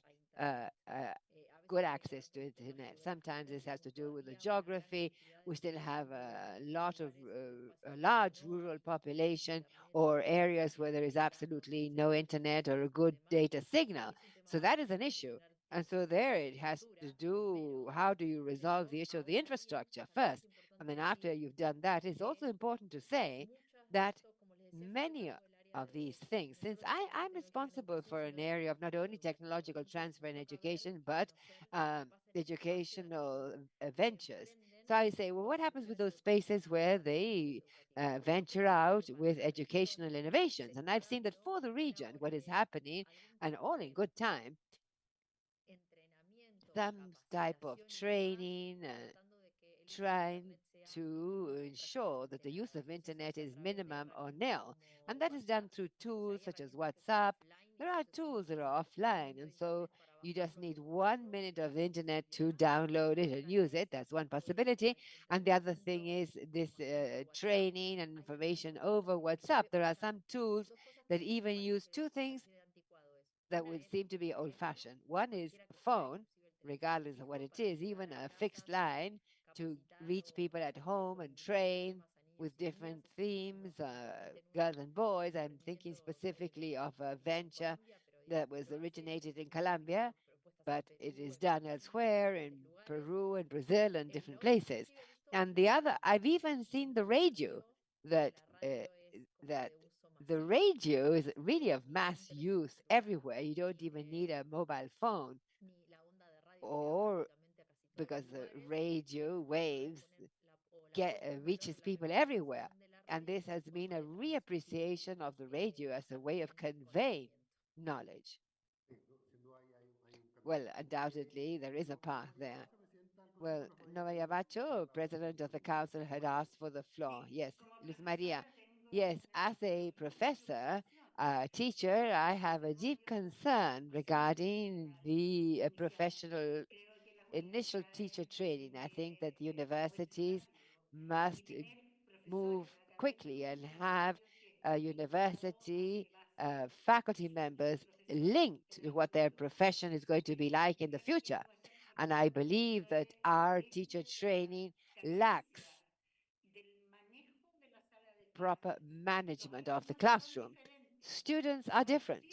good access to internet. Sometimes this has to do with the geography. We still have a large rural population, or areas where there is absolutely no internet or a good data signal. So that is an issue. And so there it has to do, how do you resolve the issue of the infrastructure first? And then after you've done that, it's also important to say that many of these things, since I'm responsible for an area of not only technological transfer in education, but educational ventures. So I say, well, what happens with those spaces where they venture out with educational innovations? And I've seen that for the region, what is happening, and all in good time, some type of training, trying to ensure that the use of internet is minimum or nil. And that is done through tools such as WhatsApp. There are tools that are offline, and so you just need 1 minute of the internet to download it and use it. That's one possibility. And the other thing is this training and information over WhatsApp. There are some tools that even use two things that would seem to be old-fashioned. One is a phone, regardless of what it is, even a fixed line to reach people at home and train with different themes, girls and boys. I'm thinking specifically of a venture that was originated in Colombia, but it is done elsewhere in Peru and Brazil and different places. And the other, I've even seen the radio that that the radio is really of mass use everywhere. You don't even need a mobile phone, or because the radio waves reaches people everywhere. And this has been a reappreciation of the radio as a way of conveying knowledge. Well, undoubtedly, there is a path there. Well, Maria Bacho, President of the Council, had asked for the floor. Yes, Luz Maria. Yes, as a professor, teacher, I have a deep concern regarding the professional initial teacher training. I think that universities must move quickly and have university faculty members linked to what their profession is going to be like in the future. And I believe that our teacher training lacks proper management of the classroom. Students are different.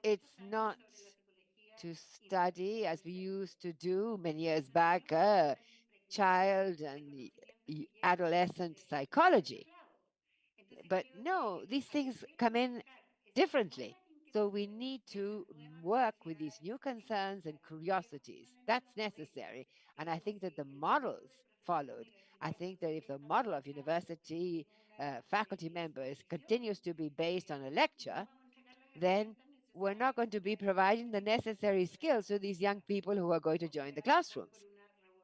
It's not to study as we used to do many years back, child and adolescent psychology. But no, these things come in differently. So we need to work with these new concerns and curiosities. That's necessary. And I think that the models followed. I think that if the model of university faculty members continues to be based on a lecture, then we're not going to be providing the necessary skills to these young people who are going to join the classrooms.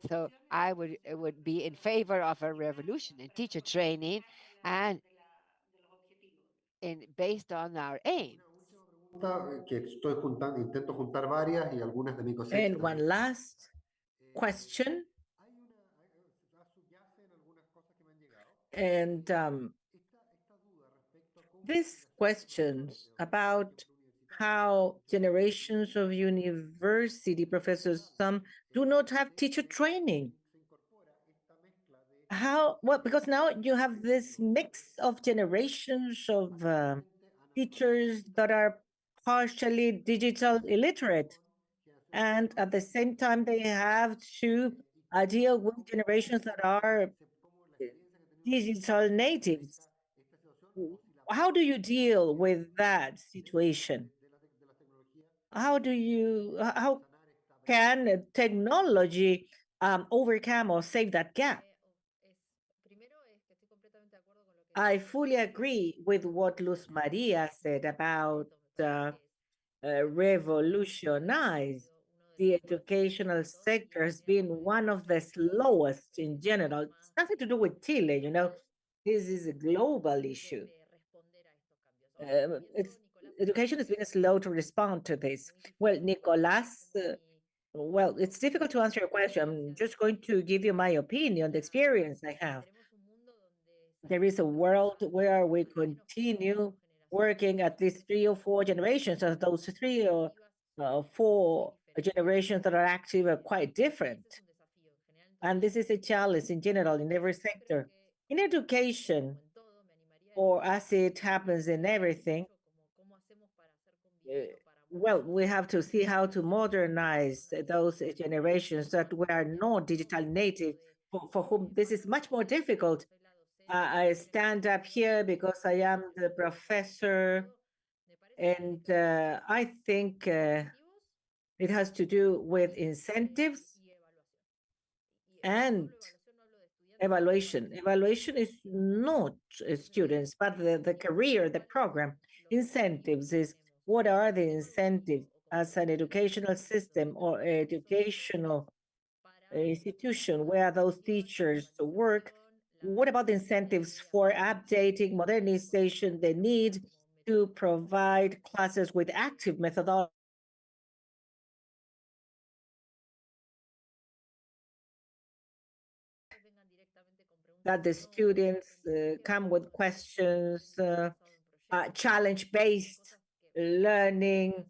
So I would be in favor of a revolution in teacher training and based on our aims.
Intento juntar varias y algunas de mi cosecha.
And one last question. And these questions about how generations of university professors, some do not have teacher training. How, well, because now you have this mix of generations of teachers that are partially digital illiterate. And at the same time, they have to deal with generations that are digital natives. How do you deal with that situation? How can technology overcome or save that gap? I fully agree with what Luz Maria said about revolutionize the educational sector has been one of the slowest in general. It's nothing to do with Chile, you know. This is a global issue. Education has been slow to respond to this. Well, Nicolas, well, it's difficult to answer your question. I'm just going to give you my opinion, the experience I have. There is a world where we continue working at least 3 or 4 generations, and those 3 or 4 generations that are active are quite different. And this is a challenge in general in every sector. In education, or as it happens in everything, well, we have to see how to modernize those generations that were not digital native, for whom this is much more difficult. I stand up here because I am the professor, and I think it has to do with incentives and evaluation. Evaluation is not students, but the career, the program. Incentives is what are the incentives as an educational system or educational institution where those teachers work. What about the incentives for updating, modernization, the need to provide classes with active methodology? That the students come with questions, challenge-based learning,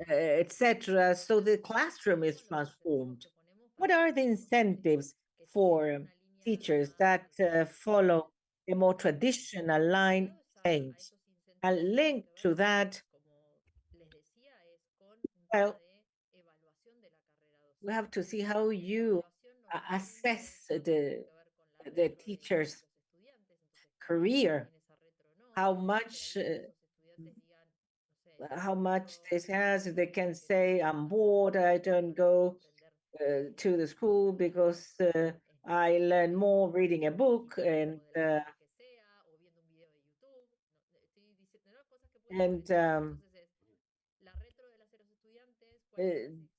etc. So the classroom is transformed. What are the incentives for teachers that follow a more traditional line change? And linked to that, well, we have to see how you assess the teacher's career, how much this has. They can say, I'm bored, I don't go to the school because I learn more reading a book and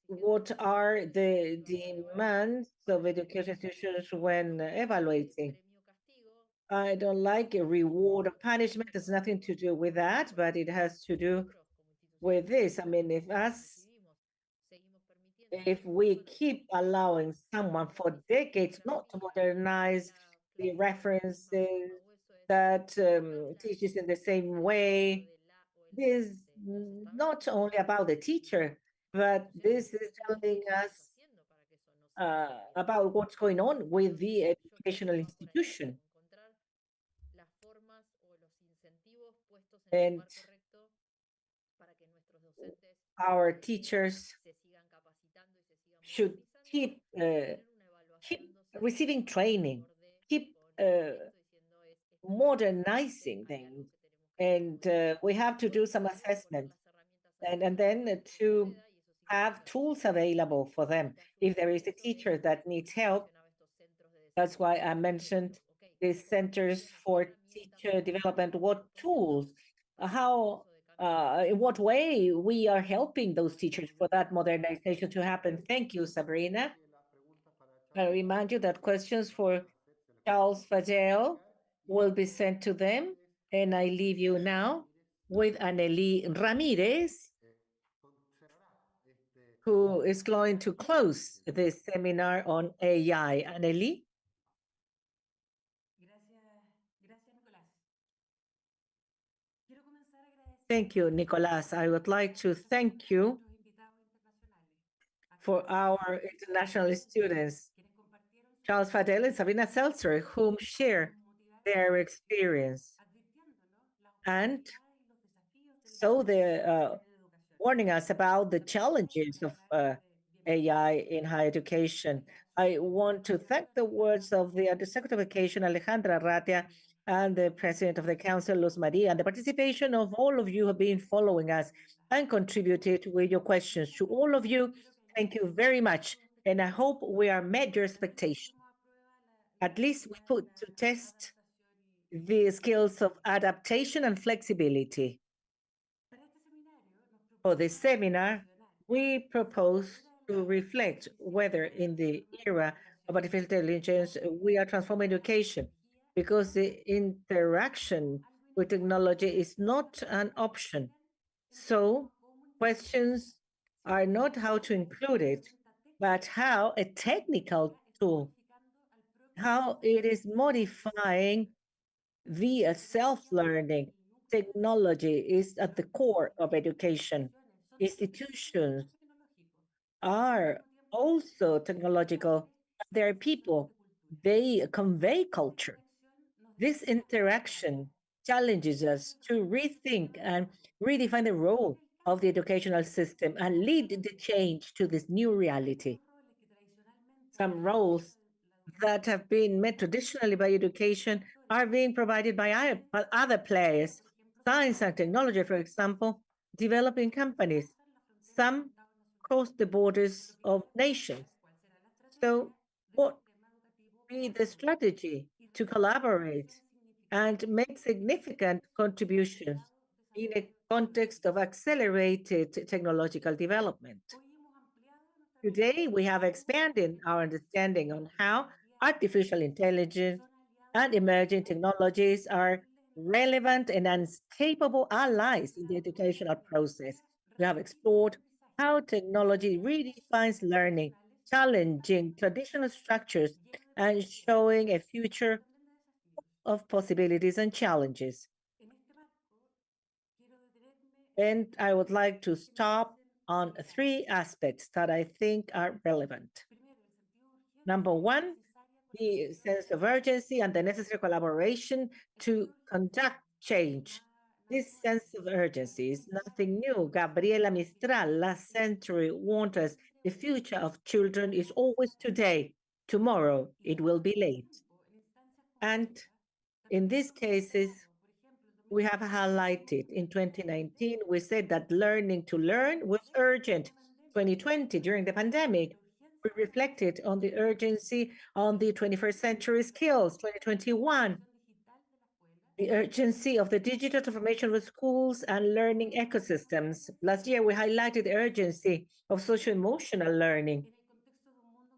what are the demands of education institutions when evaluating? I don't like a reward or punishment. There's nothing to do with that, but it has to do with this. I mean, if we keep allowing someone for decades not to modernize the references that teaches in the same way, this is not only about the teacher, but this is telling us about what's going on with the educational institution. And our teachers should keep receiving training, keep modernizing things, and we have to do some assessment. and then to have tools available for them. If there is a teacher that needs help, that's why I mentioned the centers for teacher development. What tools, in what way we are helping those teachers for that modernization to happen. Thank you, Sabrina. I remind you that questions for Charles Fadel will be sent to them, and I leave you now with Anneli Ramirez, who is going to close this seminar on AI. Anneli? Thank you, Nicolas. I would like to thank you for our international students, Charles Fadel and Sabrina Seltzer, whom share their experience. And so they're warning us about the challenges of AI in higher education. I want to thank the words of the Secretary of Education, Alejandra Ratia, and the President of the Council, Luz Maria, and the participation of all of you who have been following us and contributed with your questions. To all of you, thank you very much, and I hope we are met your expectation. At least we put to test the skills of adaptation and flexibility. For this seminar, we propose to reflect whether in the era of artificial intelligence, we are transforming education, because the interaction with technology is not an option. So questions are not how to include it, but how a technical tool, how it is modifying via self-learning. Technology is at the core of education. Institutions are also technological. There are people, they convey culture. This interaction challenges us to rethink and redefine the role of the educational system and lead the change to this new reality. Some roles that have been met traditionally by education are being provided by other players. Science and technology, for example, developing companies. Some cross the borders of nations. So what be the strategy to collaborate and make significant contributions in a context of accelerated technological development? Today, we have expanded our understanding on how artificial intelligence and emerging technologies are relevant and unstoppable allies in the educational process. We have explored how technology redefines learning, challenging traditional structures, and showing a future of possibilities and challenges. And I would like to stop on 3 aspects that I think are relevant. Number 1, the sense of urgency and the necessary collaboration to conduct change. This sense of urgency is nothing new. Gabriela Mistral last century warned us, the future of children is always today. Tomorrow, it will be late. And in these cases, we have highlighted in 2019, we said that learning to learn was urgent. 2020, during the pandemic, we reflected on the urgency on the 21st century skills. 2021, the urgency of the digital transformation of schools and learning ecosystems. Last year, we highlighted the urgency of social-emotional learning,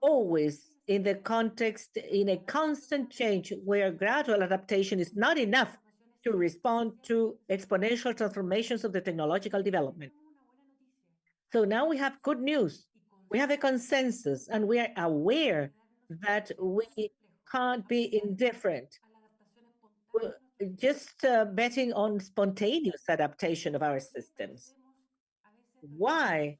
always in the context, in a constant change where gradual adaptation is not enough to respond to exponential transformations of the technological development. So now we have good news. We have a consensus, and we are aware that we can't be indifferent. We're just betting on spontaneous adaptation of our systems. Why?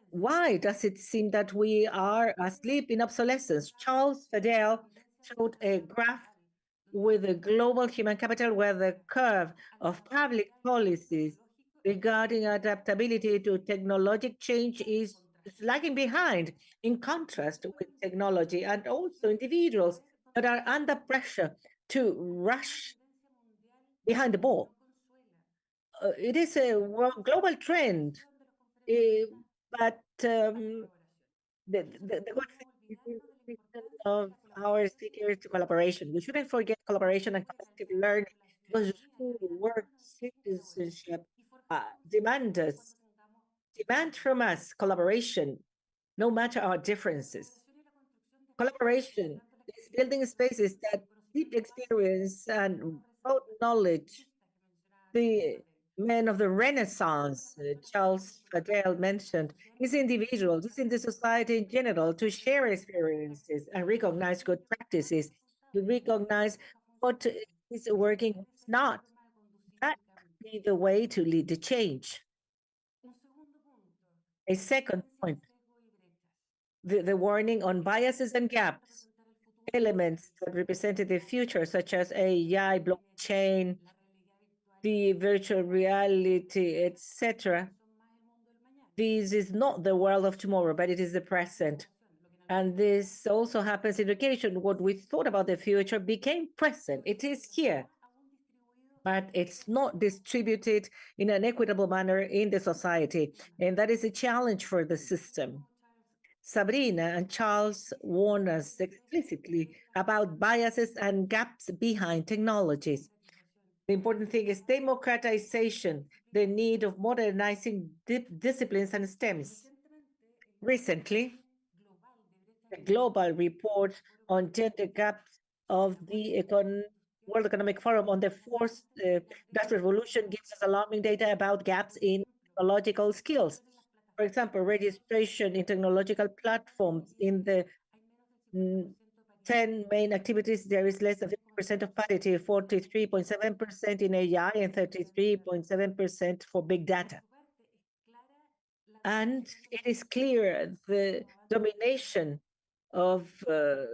Why does it seem that we are asleep in obsolescence? Charles Fadel showed a graph with the global human capital where the curve of public policies regarding adaptability to technological change is lagging behind, in contrast with technology, and also individuals that are under pressure to rush behind the ball. it is a global trend, but the good thing is in the system of our speakers to collaboration. We shouldn't forget collaboration and collective learning, because school, work, citizenship demand from us collaboration, no matter our differences. Collaboration is building spaces that deep experience and broad knowledge. The men of the Renaissance, Charles Fadel mentioned, is individuals, is in the society in general, to share experiences and recognize good practices, to recognize what is working, what's not. That could be the way to lead the change. A second point, the warning on biases and gaps, elements that represented the future, such as AI, blockchain, the virtual reality, etc. This is not the world of tomorrow, but it is the present. And this also happens in education. What we thought about the future became present. It is here, but it's not distributed in an equitable manner in the society. And that is a challenge for the system. Sabrina and Charles warn us explicitly about biases and gaps behind technologies. The important thing is democratization, the need of modernizing disciplines and STEMs. Recently, the global report on gender gaps of the World Economic Forum on the fourth industrial revolution gives us alarming data about gaps in technological skills. For example, registration in technological platforms in the 10 main activities, there is less than 50% of parity, 43.7% in AI and 33.7% for big data. And it is clear the domination of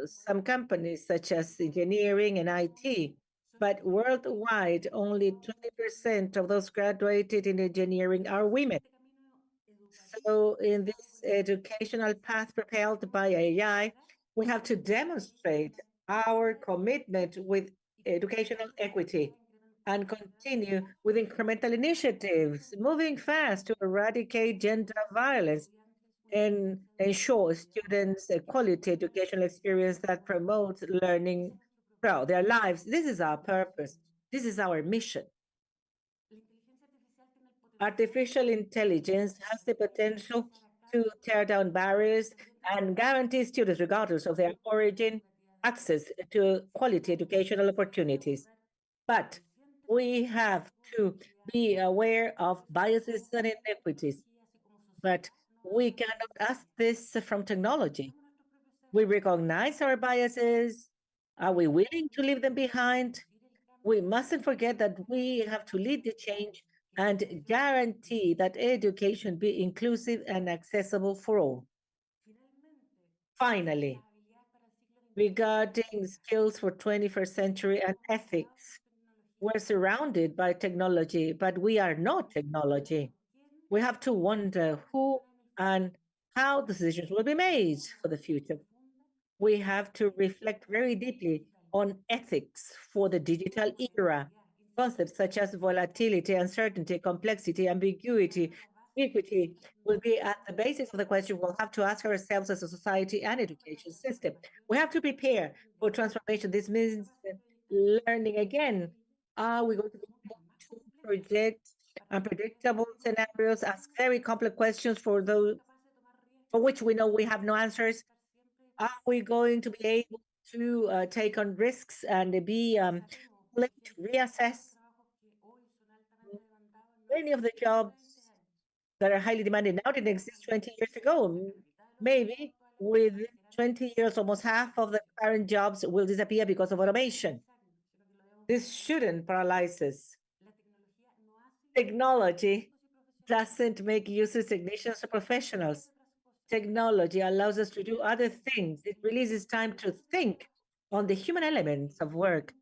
some companies such as engineering and IT, but worldwide, only 20% of those graduated in engineering are women. So in this educational path propelled by AI, we have to demonstrate our commitment with educational equity and continue with incremental initiatives, moving fast to eradicate gender violence and ensure students a quality educational experience that promotes learning throughout their lives. This is our purpose. This is our mission. Artificial intelligence has the potential to tear down barriers and guarantee students, regardless of their origin, access to quality educational opportunities. But we have to be aware of biases and inequities. But we cannot ask this from technology. We recognize our biases. Are we willing to leave them behind? We mustn't forget that we have to lead the change and guarantee that education be inclusive and accessible for all. Finally, regarding skills for 21st century and ethics, we're surrounded by technology, but we are not technology. We have to wonder who and how decisions will be made for the future. We have to reflect very deeply on ethics for the digital era. Concepts such as volatility, uncertainty, complexity, ambiguity, equity will be at the basis of the question we'll have to ask ourselves as a society and education system. We have to prepare for transformation. This means learning again. Are we going to be able to project unpredictable scenarios, ask very complex questions for those for which we know we have no answers? Are we going to be able to take on risks and be willing to reassess? Many of the jobs that are highly demanded now didn't exist 20 years ago. Maybe within 20 years, almost half of the current jobs will disappear because of automation. This shouldn't paralyze us. Technology doesn't make users technicians or professionals. Technology allows us to do other things. It releases time to think on the human elements of work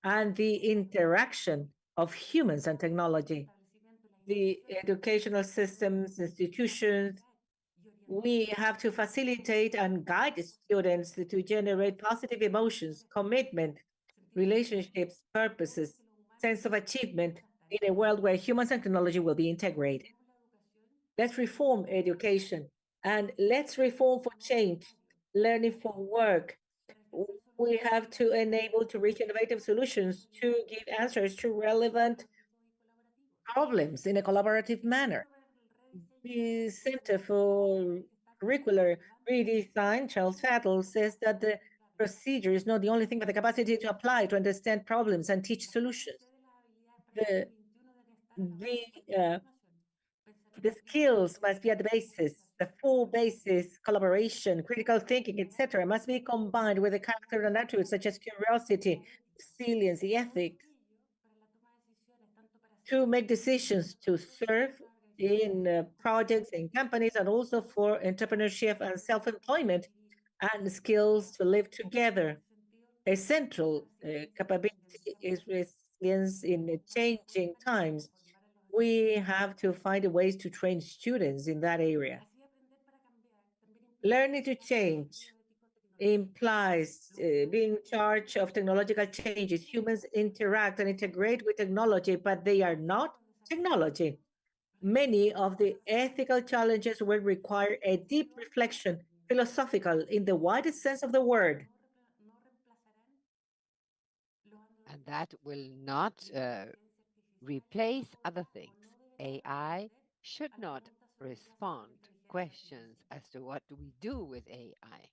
and the interaction of humans and technology. The educational systems, institutions, we have to facilitate and guide students to generate positive emotions, commitment, relationships, purposes, sense of achievement in a world where humans and technology will be integrated. Let's reform education and let's reform for change, learning for work. We have to enable to reach innovative solutions to give answers to relevant problems in a collaborative manner. The Center for Curricular Redesign, Charles Fadel, says that the procedure is not the only thing, but the capacity to apply, to understand problems and teach solutions. The skills must be at the basis, the full basis, collaboration, critical thinking, etc., must be combined with the character and attributes such as curiosity, resilience, ethics, to make decisions to serve in projects in companies and also for entrepreneurship and self-employment, and skills to live together. A central capability is resilience in changing times. We have to find ways to train students in that area. Learning to change implies being in charge of technological changes. Humans interact and integrate with technology, but they are not technology. Many of the ethical challenges will require a deep reflection, philosophical in the widest sense of the word.
And that will not replace other things. AI should not respond questions as to what do we do with AI,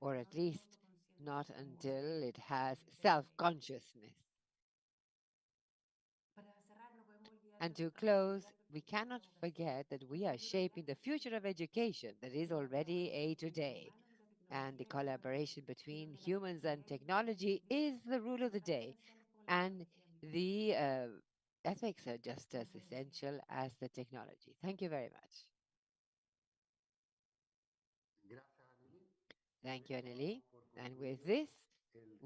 or at least not until it has self-consciousness. And to close, we cannot forget that we are shaping the future of education that is already a today. And the collaboration between humans and technology is the rule of the day. And the ethics are just as essential as the technology. Thank you very much. Thank you, Anneli. And with this,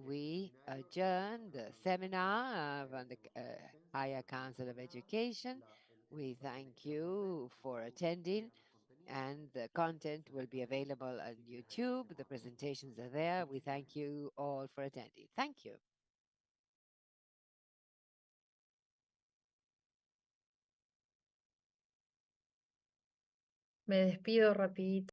we adjourn the seminar of the Higher Council of Education. We thank you for attending, and the content will be available on YouTube. The presentations are there. We thank you all for attending. Thank you.
Me despido rapidito.